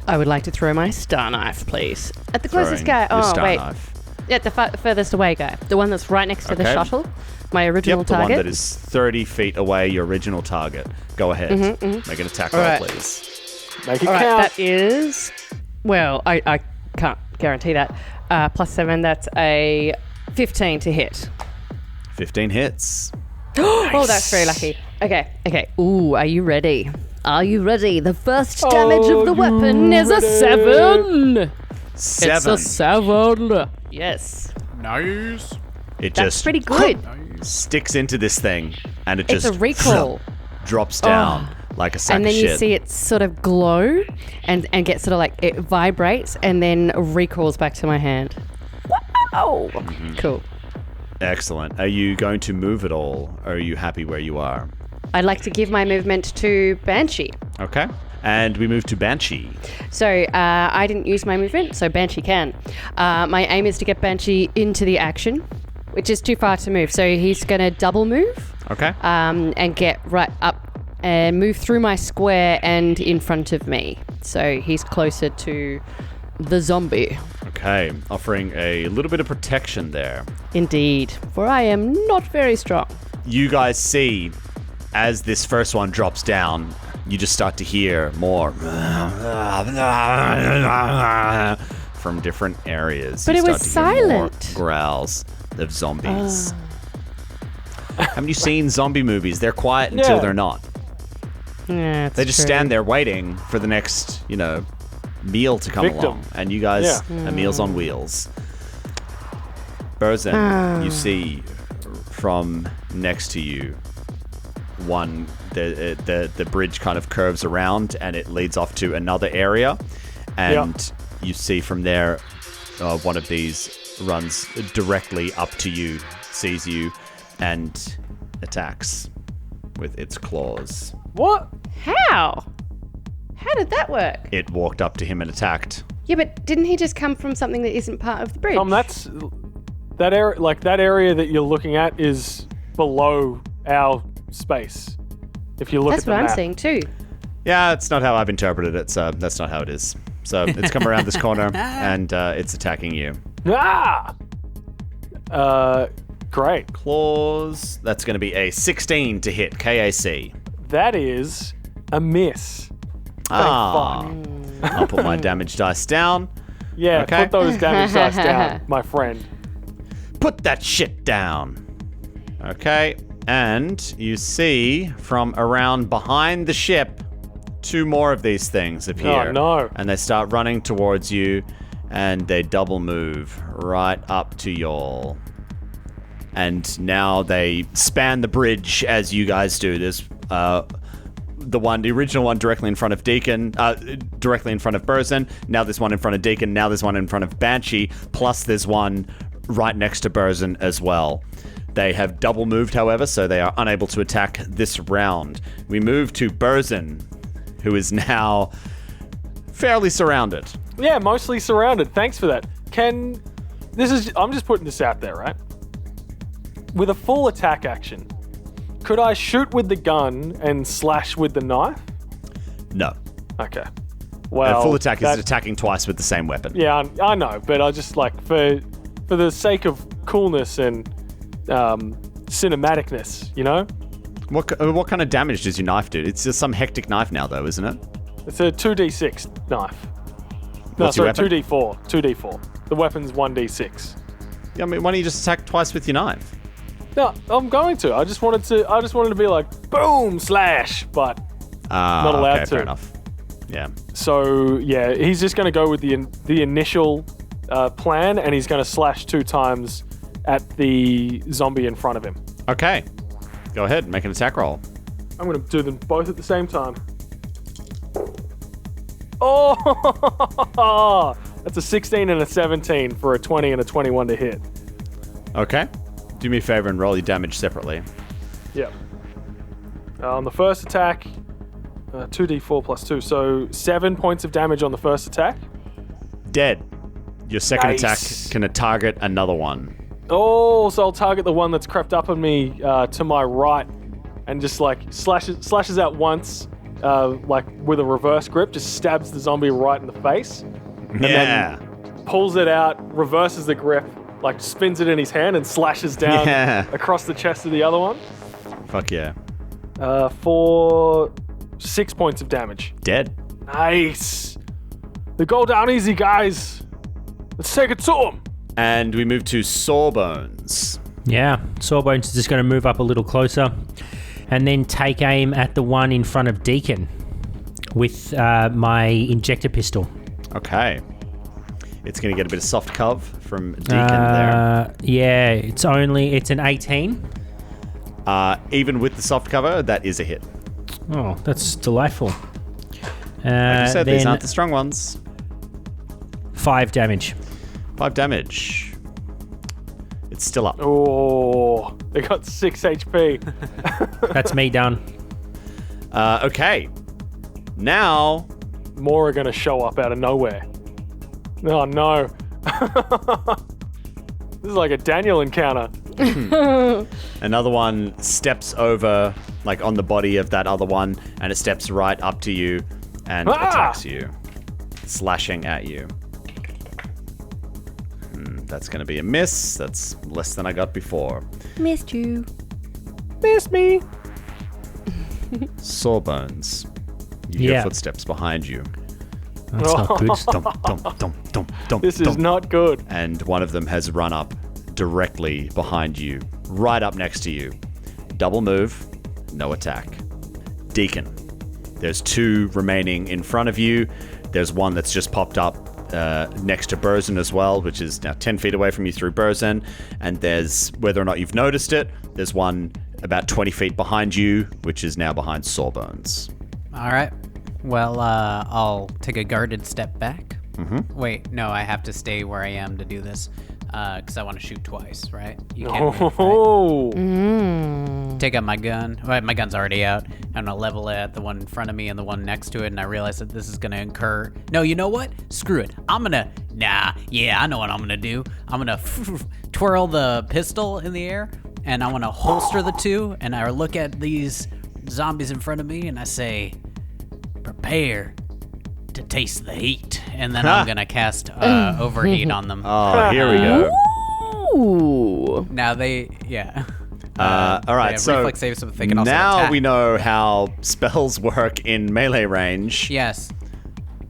I would like to throw my star knife, please. At the closest guy. Oh, wait. Knife. Yeah, the furthest away guy. The one that's right next to the shuttle. My original target. The one that is 30 feet away, your original target. Go ahead. Make an attack roll, please. Make it count. That is... Well, I can't guarantee that. +7, that's a 15 to hit. 15 hits. Oh, that's very lucky. Okay. Ooh, are you ready? Are you ready? The first damage of the weapon is a 7. 7. It's a 7. Yes. Nice. It That's just pretty good. Sticks into this thing, and it It's just a recoil. drops down like a sack and then of shit. you see it sort of glow and get sort of like it vibrates and then recoils back to my hand. Wow. Cool. Excellent. Are you going to move at all, or are you happy where you are? I'd like to give my movement to Banshee. Okay. And we move to Banshee. So I didn't use my movement, so Banshee can. My aim is to get Banshee into the action, which is too far to move. So he's going to double move. Okay. And get right up and move through my square and in front of me. So he's closer to the zombie. Okay. Offering a little bit of protection there. Indeed. For I am not very strong. You guys see, as this first one drops down, you just start to hear more from different areas. But you it was start to hear more silent. growls of zombies. Haven't you seen zombie movies? They're quiet until they're not. Yeah, They just stand there waiting for the next, meal to come along. And you guys are meals on wheels. Burzin, you see from next to you, the bridge kind of curves around and it leads off to another area. And you see from there, one of these runs directly up to you, sees you, and attacks with its claws. What? How? How did that work? It walked up to him and attacked. Yeah, but didn't he just come from something that isn't part of the bridge? That's that area. Like that area that you're looking at is below our space. If you look That's at the what map. I'm saying too. Yeah, that's not how I've interpreted it, so that's not how it is. So it's come around this corner and it's attacking you. Ah! Great. Claws. That's going to be a 16 to hit KAC. That is a miss. I'll put my damage dice down. Yeah, Okay. put those damage dice down, my friend. Put that shit down. Okay, and you see from around behind the ship, 2 more of these things appear. Oh, no. And they start running towards you, and they double move right up to y'all. And now they span the bridge as you guys do. There's the original one directly in front of Deacon, directly in front of Burzin. Now there's one in front of Deacon. Now there's one in front of Banshee. Plus there's one right next to Burzin as well. They have double moved, however, so they are unable to attack this round. We move to Burzin, who is now fairly surrounded. Yeah, mostly surrounded. Thanks for that. I'm just putting this out there, right? With a full attack action, could I shoot with the gun and slash with the knife? No. Okay. Well, A full attack is attacking twice with the same weapon. Yeah, I know, but I just for the sake of coolness and cinematicness, What kind of damage does your knife do? It's just some hectic knife now, though, isn't it? It's a 2d6 knife. No, What's your sorry, weapon? 2d4. 2d4. The weapon's 1d6. Yeah, I mean, why don't you just attack twice with your knife? No, I'm going to. I just wanted to be like boom slash, but not allowed to. Fair enough. Yeah. So yeah, he's just going to go with the initial plan, and he's going to slash 2 times at the zombie in front of him. Okay. Go ahead, make an attack roll. I'm going to do them both at the same time. Oh, that's a 16 and a 17 for a 20 and a 21 to hit. Okay. Do me a favor and roll your damage separately. Yep. On the first attack, 2d4 plus 2, so 7 points of damage on the first attack. Dead. Your second Nice. attack can target another one. Oh, so I'll target the one that's crept up on me to my right, and just slashes out once, with a reverse grip, just stabs the zombie right in the face. And then pulls it out, reverses the grip, spins it in his hand and slashes down across the chest of the other one. Fuck yeah. For 6 points of damage. Dead. Nice. They go down easy, guys. Let's take it to them. And we move to Sawbones. Yeah, Sawbones is just going to move up a little closer and then take aim at the one in front of Deacon with my injector pistol. Okay. It's going to get a bit of soft cov from Deacon there. Yeah, it's an 18. Even with the soft cover, that is a hit. Oh, that's delightful. Like you said, these aren't the strong ones. 5 damage. 5 damage. It's still up. Oh, they got 6 HP. That's me done. Okay. Now... More are going to show up out of nowhere. Oh, no. This is like a Daniel encounter. Another one steps over, on the body of that other one, and it steps right up to you and attacks you, slashing at you. That's going to be a miss. That's less than I got before. Missed you. Miss me. Sawbones. You hear footsteps behind you. That's not good. Dump, dump, dump, dump, dump, This is not good. And one of them has run up directly behind you, right up next to you. Double move, no attack. Deacon. There's 2 remaining in front of you. There's one that's just popped up next to Burzin as well, which is now 10 feet away from you through Burzin. And there's, whether or not you've noticed it, there's one about 20 feet behind you, which is now behind Sawbones. All right. Well, I'll take a guarded step back. Mm-hmm. Wait, no, I have to stay where I am to do this. Because I want to shoot twice, right? You can't move, right? Take out my gun. Well, my gun's already out. I'm going to level it at the one in front of me and the one next to it, and I realize that this is going to incur... No, you know what? Screw it. I'm going to... I know what I'm going to do. I'm going to twirl the pistol in the air, and I want to holster the 2, and I look at these zombies in front of me, and I say... Prepare to taste the heat, and then I'm gonna cast overheat on them. Oh, here we go. Ooh. Now they, all right, so reflex saves, so they can also now attack. we know how spells work in melee range. Yes.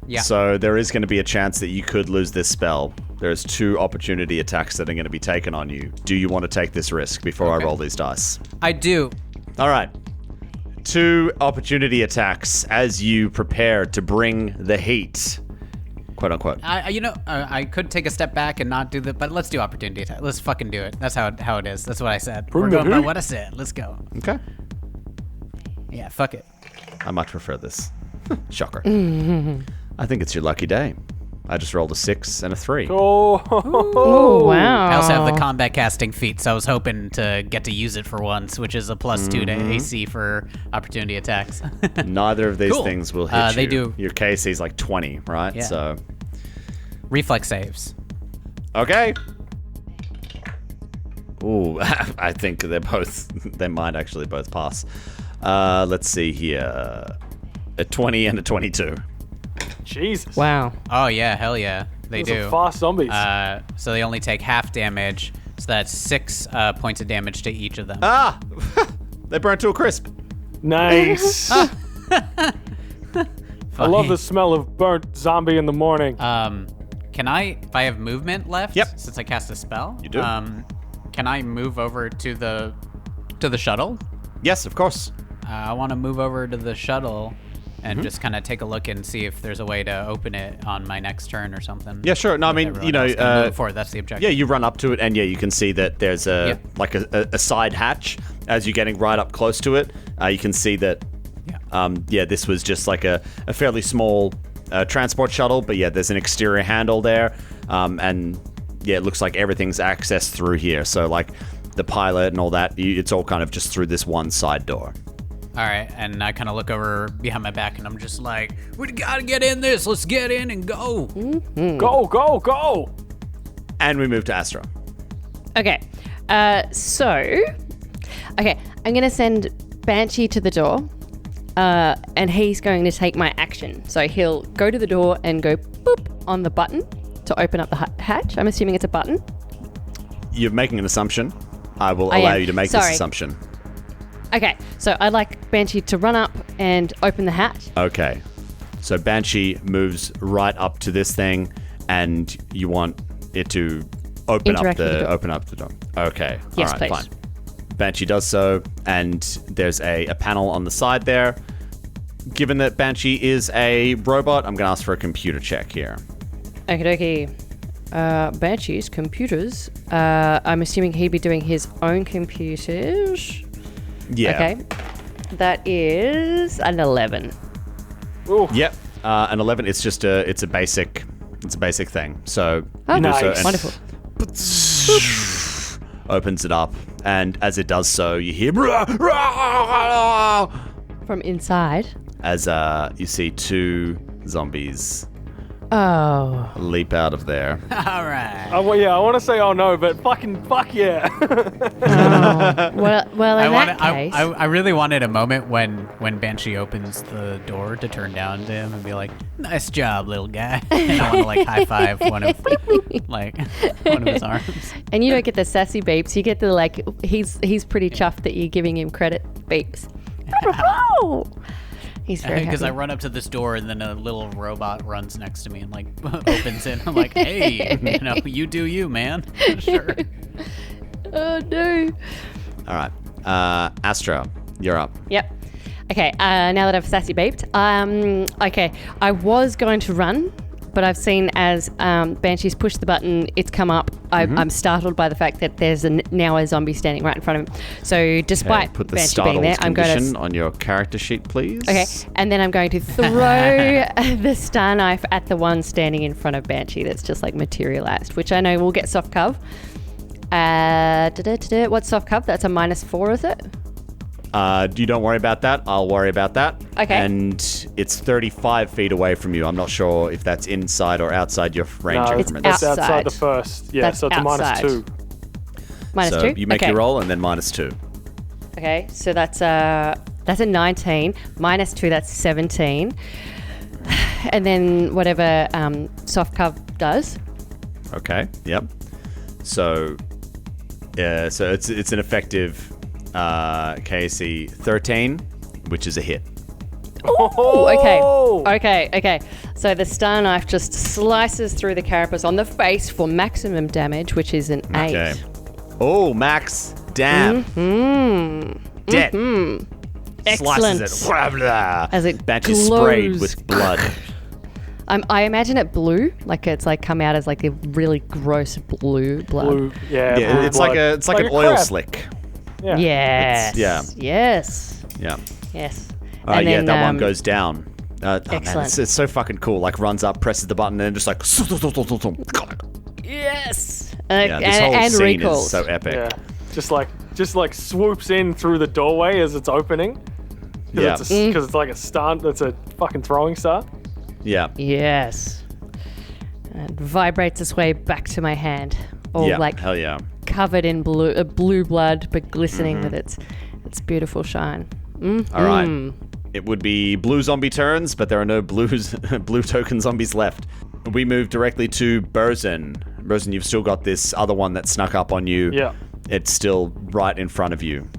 Yeah. So there is going to be a chance that you could lose this spell. There's 2 opportunity attacks that are going to be taken on you. Do you want to take this risk before I roll these dice? I do. All right. 2 opportunity attacks as you prepare to bring the heat, quote unquote. I could take a step back and not do that, but let's do opportunity attack. Let's fucking do it. That's how it is. That's what I said. We're going by what I said. Let's go. Okay. Yeah, fuck it. I much prefer this. Shocker. I think it's your lucky day. I just rolled a 6 and a 3. Oh, wow. I also have the combat casting feat, so I was hoping to get to use it for once, which is a +2 to AC for opportunity attacks. Neither of these things will hit you. They do. Your KC is like 20, right? Yeah. So. Reflex saves. Okay. Ooh, I think they might actually both pass. Let's see here. A 20 and a 22. Jesus. Wow. Oh yeah, hell yeah, they Those do. are fast zombies. So they only take half damage, so that's 6 points of damage to each of them. Ah! They burnt to a crisp. Nice. I love the smell of burnt zombie in the morning. Can I, if I have movement left, Yep. since I cast a spell, You do. can I move over to the shuttle? Yes, of course. I want to move over to the shuttle and just kind of take a look and see if there's a way to open it on my next turn or something. Yeah, sure. No, I mean, you know, forward. That's the objective. yeah, you run up to it, and yeah, you can see that there's a Yep. a side hatch as you're getting right up close to it. You can see that. This was just like a fairly small transport shuttle, but yeah, there's an exterior handle there, and yeah, it looks like everything's accessed through here. So like the pilot and all that, it's all kind of just through this one side door. All right, and I kind of look over behind my back, and I'm just like, we gotta get in this. Let's get in and go. Mm-hmm. Go. And we move to Astra. Okay. Okay, I'm going to send Banshee to the door, and he's going to take my action. So he'll go to the door and go boop on the button to open up the hatch. I'm assuming it's a button. You're making an assumption. I will allow you to make this assumption. Okay, so I'd like Banshee to run up and open the hatch. Okay. So Banshee moves right up to this thing, and you want it to open up the door. Okay. Yes, all right, please. fine. Banshee does so, and there's a panel on the side there. Given that Banshee is a robot, I'm going to ask for a computer check here. Okie dokie. Banshee's computers. I'm assuming he'd be doing his own computers. Yeah. Okay. That is an 11. Ooh. Yep. An 11. It's just a basic thing. So Oh, nice. Wonderful. opens it up, and as it does so, you hear From inside. as you see 2 zombies Oh. leap out of there. All right. I want to say oh no, but fuck yeah. Well, in that case. I really wanted a moment when Banshee opens the door to turn down to him and be like, "Nice job, little guy," and I want to like high five one of his arms. And you don't get the sassy beeps. You get the he's pretty chuffed that you're giving him credit beeps. He's very happy. Because I run up to this door and then a little robot runs next to me and like opens it. I'm like, hey, you do you, man. Sure. Oh no. All right. Astra, you're up. Yep. Okay, now that I've sassy beeped, okay, I was going to run, but I've seen as Banshee's pushed the button, it's come up. I'm startled by the fact that there's now a zombie standing right in front of him. So despite put the Banshee startled being there, I'm going condition to... on your character sheet, please. Okay, and then I'm going to throw the star knife at the one standing in front of Banshee that's just like materialized, which I know will get soft cov. What's soft cov? That's a -4, is it? You don't worry about that. I'll worry about that. Okay. And it's 35 feet away from you. I'm not sure if that's inside or outside your range No, increments. it's outside the first. Yeah, That's so it's outside. a -2. -2? You make okay. your roll and then -2. Okay, so that's a 19. -2, that's 17. And then whatever soft cov does. Okay. Yep. So it's an effective KC 13, which is a hit. Oh, okay. So the star knife just slices through the carapace on the face for maximum damage, which is an 8. Okay. Oh, max. Damn. Dead. Excellent. Slices it. Blah, blah. As it Banshee glows. sprayed with blood. I imagine it blue, like it's like come out as like a really gross blue blood. Blue, yeah, Yeah, blue it's blood. like an a oil crab. slick. Yeah. Yes. Yes. Yeah. Yes. Yeah, then, that one goes down. Oh, man, excellent. it's so fucking cool. Like runs up, presses the button, and then just like. Yes. Yeah, this whole and scene recalls. is so epic. Yeah. Just like swoops in through the doorway as it's opening. Yeah. Because it's like a stunt. That's a fucking throwing star. Yeah. Yes. And vibrates its way back to my hand, all Yeah. like Hell yeah. covered in blue blood, but glistening with its beautiful shine. All right. It would be blue zombie turns, but there are no blue token zombies left. We move directly to Burzin. Burzin, you've still got this other one that snuck up on you. Yeah. It's still right in front of you.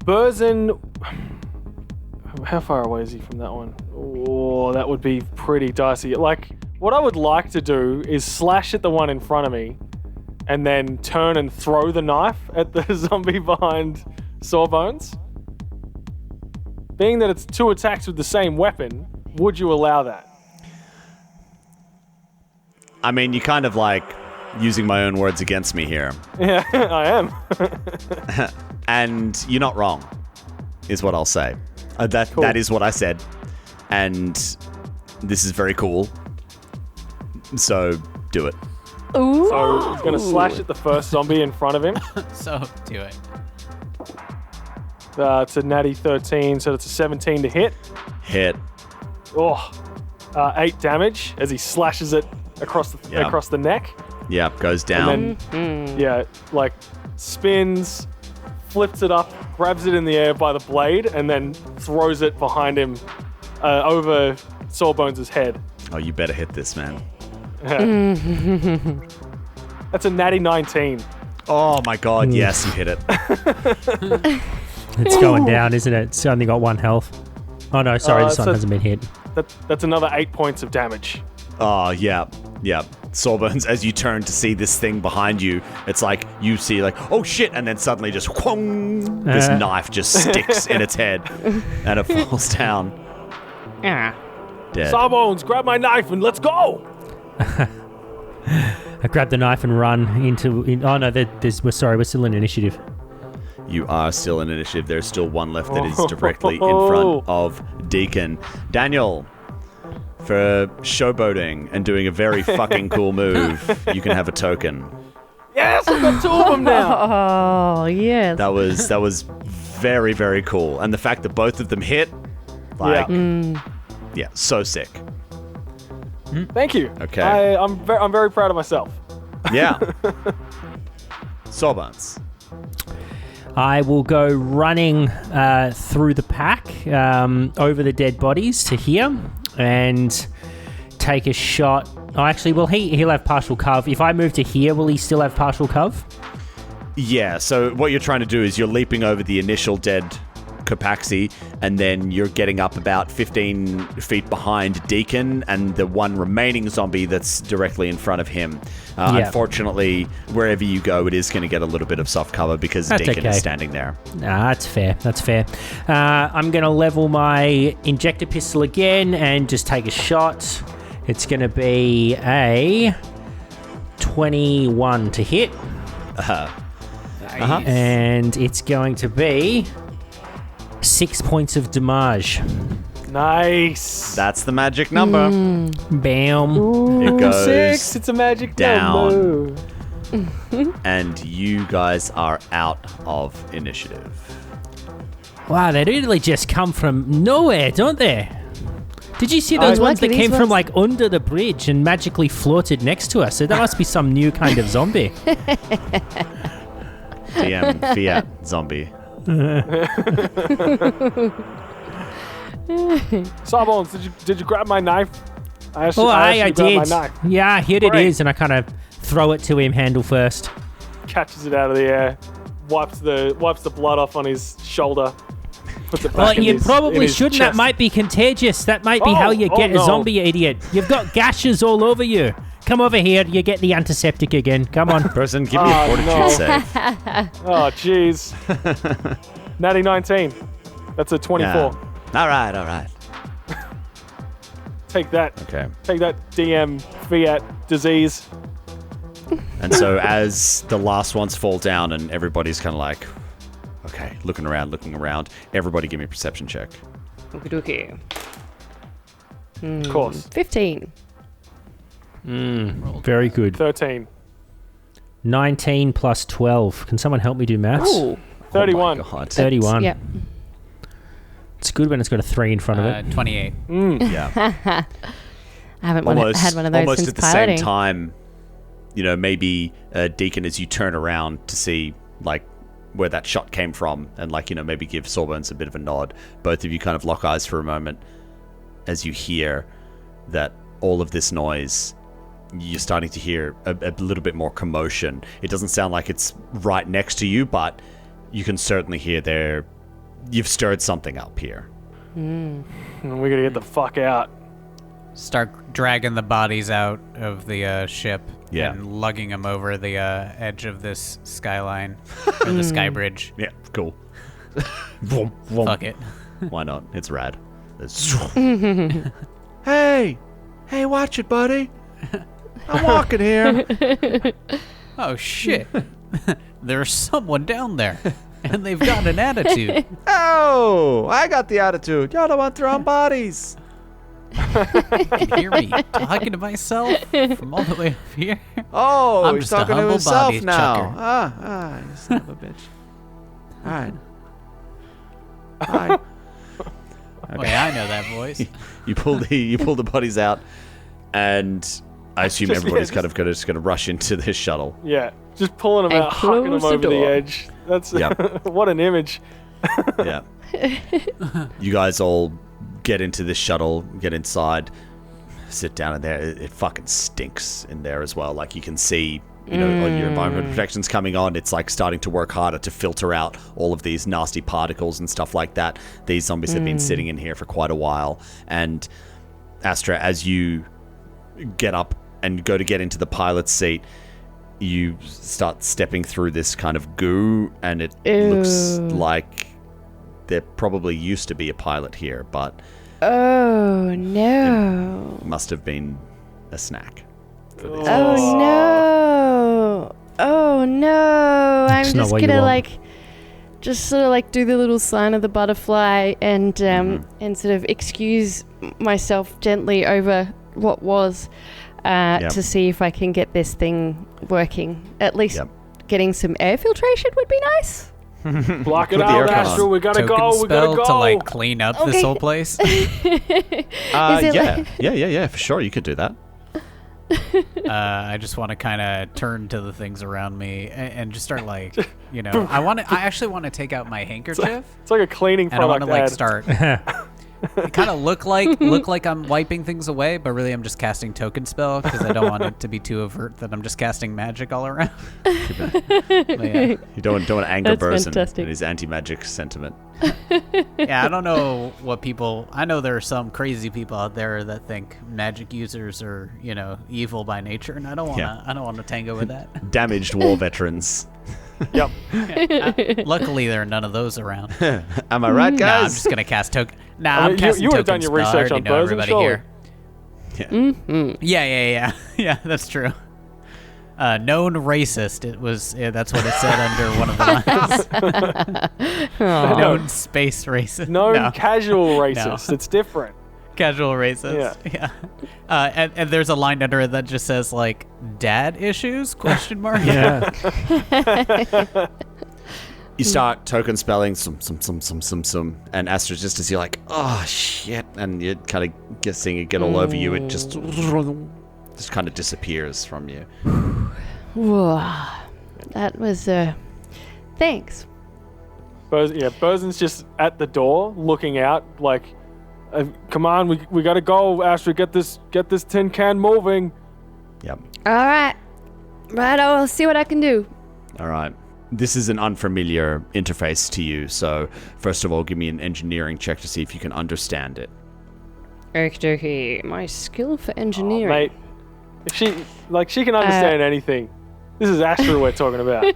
Burzin. How far away is he from that one? Oh, that would be pretty dicey. Like, what I would like to do is slash at the one in front of me and then turn and throw the knife at the zombie behind Sawbones. Being that it's 2 attacks with the same weapon, would you allow that? I mean, you kind of like using my own words against me here. Yeah, I am. And you're not wrong, is what I'll say. That is what I said. And this is very cool. So, do it. Ooh. So he's going to slash at the first zombie in front of him. So do it. It's a natty 13, so it's a 17 to hit. Hit. 8 damage as he slashes it across the neck. Yeah, goes down. And then, spins, flips it up, grabs it in the air by the blade, and then throws it behind him over Sawbones' head. Oh, you better hit this, man. That's a natty 19. Oh my god, yes, you hit it. It's going down, isn't it? It's only got 1 health. Oh no, sorry, this one hasn't been hit. That's another 8 points of damage. Oh, yeah. Sawbones, as you turn to see this thing behind you, it's like you see like, oh shit, and then suddenly just whong, this knife just sticks in its head and it falls down. Dead. Sawbones, grab my knife and let's go! I grab the knife and run into... oh no, we're still in initiative. You are still in initiative. There's still one left that is directly in front of Deacon. Daniel, for showboating and doing a very fucking cool move, you can have a token. Yes, I've got 2 of them now! Oh, yes. That was very, very cool. And the fact that both of them hit, yeah, so sick. Thank you. Okay. I'm very proud of myself. Yeah. Sawbones. I will go running through the pack over the dead bodies to here and take a shot. Oh, actually, he'll have partial cov. If I move to here, will he still have partial cov? Yeah, so what you're trying to do is you're leaping over the initial dead Kopaxi, and then you're getting up about 15 feet behind Deacon and the one remaining zombie that's directly in front of him. Unfortunately, wherever you go, it is going to get a little bit of soft cover because Deacon is standing there. Nah, that's fair. I'm going to level my injector pistol again and just take a shot. It's going to be a 21 to hit. And it's going to be 6 points of damage. Nice. That's the magic number. Bam. It goes 6. It's a magic down. number. And you guys are out of initiative. Wow, they really just come from nowhere, don't they? Did you see those ones that came from like under the bridge and magically floated next to us? So that must be some new kind of zombie. DM Fiat zombie. Sawbones, did you grab my knife? I did. My knife. Yeah, here it is, and I kind of throw it to him handle first. Catches it out of the air, wipes the blood off on his shoulder. Puts it back You probably shouldn't. Chest. That might be contagious. That might be how you get a zombie, you idiot. You've got gashes all over you. Come over here. You get the antiseptic again. Come on. Person, give me a fortitude save. Oh, jeez. Natty 19. That's a 24. Yeah. All right. Take that. Okay. Take that, DM Fiat disease. And so as the last ones fall down and everybody's kind of like, okay, looking around, everybody give me a perception check. Okay. Of course. 15. Very good. 13. 19 plus 12. Can someone help me do maths? Ooh. 31. Oh my God. 31. Yep. It's good when it's got a 3 in front of it. 28. Yeah. I haven't had one of those almost since at the piloting. same time, maybe Deacon, as you turn around to see like where that shot came from and like, maybe give Sawbones a bit of a nod. Both of you kind of lock eyes for a moment as you hear that all of this noise, you're starting to hear a little bit more commotion. It doesn't sound like it's right next to you, but you can certainly hear you've stirred something up here. We gotta get the fuck out. Start dragging the bodies out of the ship Yeah. and lugging them over the edge of this skyline, or the sky bridge. Yeah, cool. Vroom, vroom. Fuck it. Why not? It's rad. Hey, watch it, buddy. I'm walking here. Oh shit. There's someone down there, and they've got an attitude. Oh, I got the attitude. Y'all don't want throwing bodies. You can hear me talking to myself from all the way up here. Oh, I'm he's just a talking to humble himself body now. chucker. You son of a bitch. All right. Hi. Okay, I know that voice. You pull the bodies out, and I assume everybody's kind of gonna rush into this shuttle. Yeah, just pulling them And out, hucking them close the over the door. edge. That's Yep. what an image. Yeah. You guys all get into this shuttle, get inside, sit down in there. It fucking stinks in there as well. Like you can see, all your environmental protection's coming on. It's like starting to work harder to filter out all of these nasty particles and stuff like that. These zombies have been sitting in here for quite a while. And Astra, as you get up and go to get into the pilot's seat, you start stepping through this kind of goo, and it looks like there probably used to be a pilot here, but Oh no. must have been a snack for these. Oh no. Oh no. I'm It's not just what you gonna want. just sort of do the little sign of the butterfly and sort of excuse myself gently over what was to see if I can get this thing working. At least getting some air filtration would be nice. Block it Put the out, aircon Astro. on. We gotta Token go. We gotta spell go. to clean up this Okay. whole place. Yeah, for sure. You could do that. I just want to kind of turn to the things around me and just start I actually want to take out my handkerchief. It's like a cleaning And I want product to ad. start kind of look like I'm wiping things away, but really I'm just casting token spell because I don't want it to be too overt that I'm just casting magic all around. You don't want to anger That's Burzen fantastic. and his anti-magic sentiment. Yeah, I don't know what people. I know there are some crazy people out there that think magic users are, evil by nature, and I don't want to. Yeah. I don't want to tango with that. Damaged war veterans. Yep. Luckily, there are none of those around. Am I right, Nah, I'm guys? just gonna cast token. Nah, I I'm mean, casting you token would've done your spell. I research already on know Burzen, everybody surely. here. Yeah. Yeah, that's true. Known racist. That's what it said under one of the lines. Known space racist. No, casual racist. It's different. Casual racist. Yeah. And there's a line under it that just says like "dad issues?" question mark. Yeah. You start token spelling some, and Astra, just as you're like, oh shit, and you kind of seeing it get all over you, it just kind of disappears from you. Whoa. That was, thanks. Burzen's just at the door, looking out, like, come on, we gotta go, Astra, get this tin can moving. Yep. All right. Right, I'll see what I can do. All right. This is an unfamiliar interface to you, so first of all, give me an engineering check to see if you can understand it. Okie my skill for engineering. Mate, if she can understand anything. This is Astra we're talking about.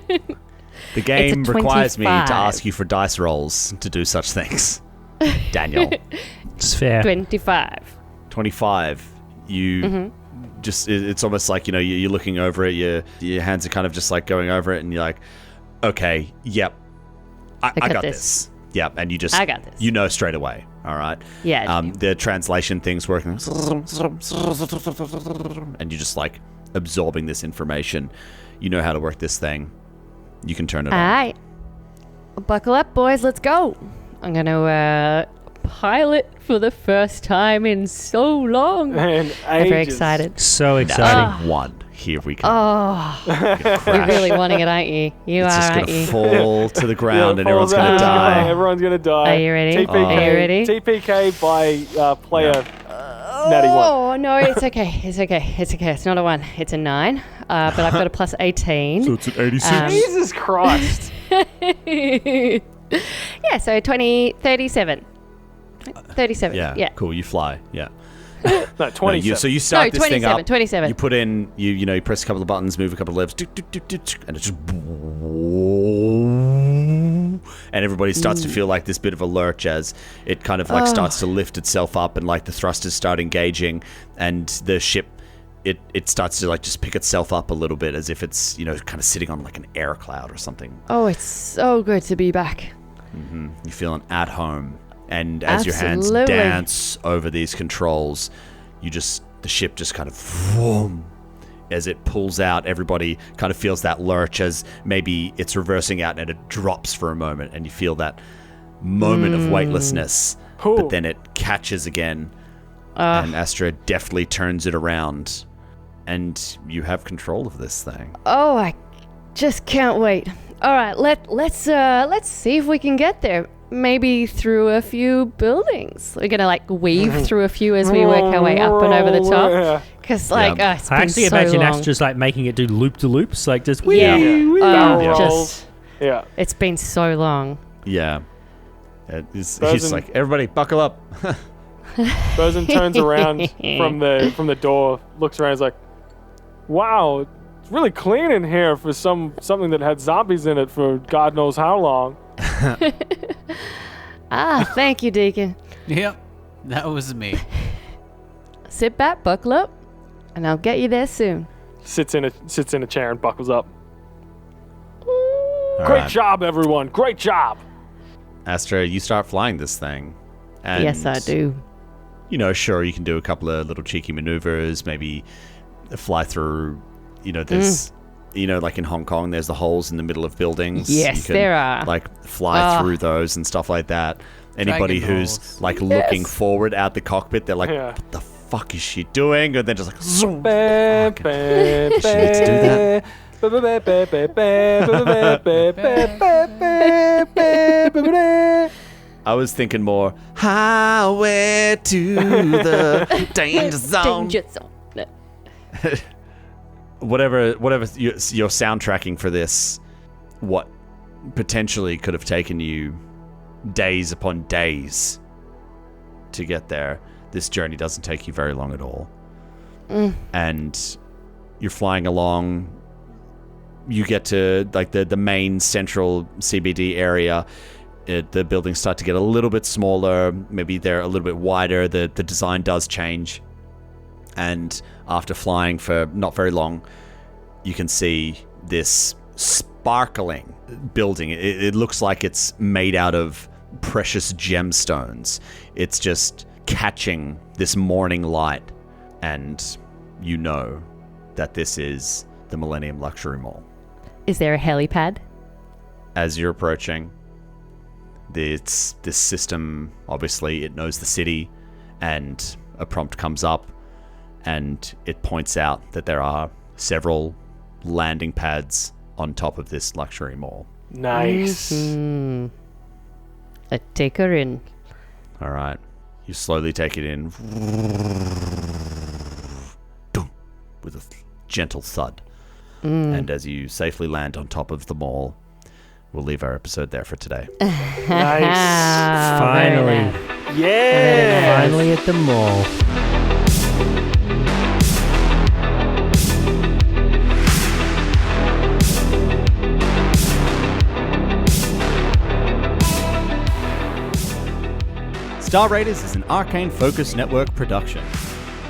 The game requires me to 25. ask you for dice rolls to do such things. Daniel. It's fair. 25. 25. You just, it's almost like, you're looking over it, your hands are kind of just like going over it, and you're like, okay, yep, I got this. Yep, and you just, I got this. You know straight away, all right? Yeah. The translation thing's working, and you're just like absorbing this information. You know how to work this thing. You can turn it All on. right. Buckle up, boys. Let's go. I'm going to pilot for the first time in so long. And I'm very ages. excited. So exciting. Turn 1. Here we go. Oh, Crash. you're really wanting it, aren't you? You It's are, just aren't going to you? fall to the ground, Yeah, and everyone's going to falls out. die. Everyone's gonna die. Are you ready? TPK, Are you ready? TPK by player Natty 1. Oh, no, it's okay. It's okay. It's okay. It's not a 1. It's a 9. But I've got a plus 18. So it's an 86. Jesus Christ. Yeah, so 37. 37. Yeah, cool. You fly. Yeah. No, No, 27. so you start No, this thing 27, up. 27. You put in, you press a couple of buttons, move a couple of levers, and it just, and everybody starts to feel like this bit of a lurch as it kind of like starts to lift itself up, and like the thrusters start engaging, and the ship, it starts to like just pick itself up a little bit as if it's kind of sitting on like an air cloud or something. Oh, it's so good to be back. You're feeling at home. And as your hands Absolutely. dance over these controls, the ship just kind of vroom, as it pulls out. Everybody kind of feels that lurch as maybe it's reversing out and it drops for a moment, and you feel that moment of weightlessness, but then it catches again, and Astra deftly turns it around, and you have control of this thing. Oh, I just can't wait. All right, let's see if we can get there. Maybe through a few buildings. We're gonna like weave through a few as we work our way up and over the top. Because it's I been actually so imagine long. Astra's like making it do loop to loops, like just Yeah. Barrel Yeah. rolls. Yeah. It's been so long. Yeah. He's Doesn't- like, everybody buckle up. Burzen turns around from the door, looks around, is like, wow, it's really clean in here for something that had zombies in it for God knows how long. Thank you, Deacon. Yep, that was me. Sit back, buckle up, and I'll get you there soon. Sits in a chair and buckles up. All Great right. job, everyone. Great job. Astra, you start flying this thing. And Yes, I do. Sure, you can do a couple of little cheeky maneuvers, maybe fly through, there's, like in Hong Kong, there's the holes in the middle of buildings. Yes, you can, there are. Like, fly through those and stuff like that. Anybody Dragon who's, holes. like, looking forward out the cockpit, they're like, Yeah. what the fuck is she doing? And then just like, zoom. Ba, Fucking- ba, She needs to do that. ba, ba, ba, ba, ba, ba, ba, ba, ba, ba, ba, ba, ba, ba. I was thinking more highway to the danger zone. Danger zone. No. Whatever you're soundtracking for this, what potentially could have taken you days upon days to get there, this journey doesn't take you very long at all. And you're flying along. You get to like the main central CBD area. The buildings start to get a little bit smaller. Maybe they're a little bit wider. The design does change. And after flying for not very long, you can see this sparkling building. It looks like it's made out of precious gemstones. It's just catching this morning light. And you know that this is the Millennium Luxury Mall. Is there a helipad? As you're approaching, this system, obviously, it knows the city, and a prompt comes up, and it points out that there are several landing pads on top of this luxury mall. Nice. Let's take her in. All right. You slowly take it in with a gentle thud. And as you safely land on top of the mall, we'll leave our episode there for today. Nice. Finally. Yeah. Finally at the mall. Star Raiders is an Arcane Focus Network production.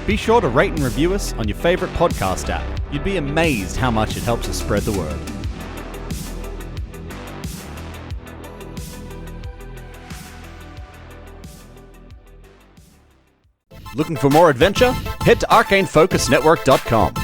Be sure to rate and review us on your favorite podcast app. You'd be amazed how much it helps us spread the word. Looking for more adventure? Head to arcanefocusnetwork.com.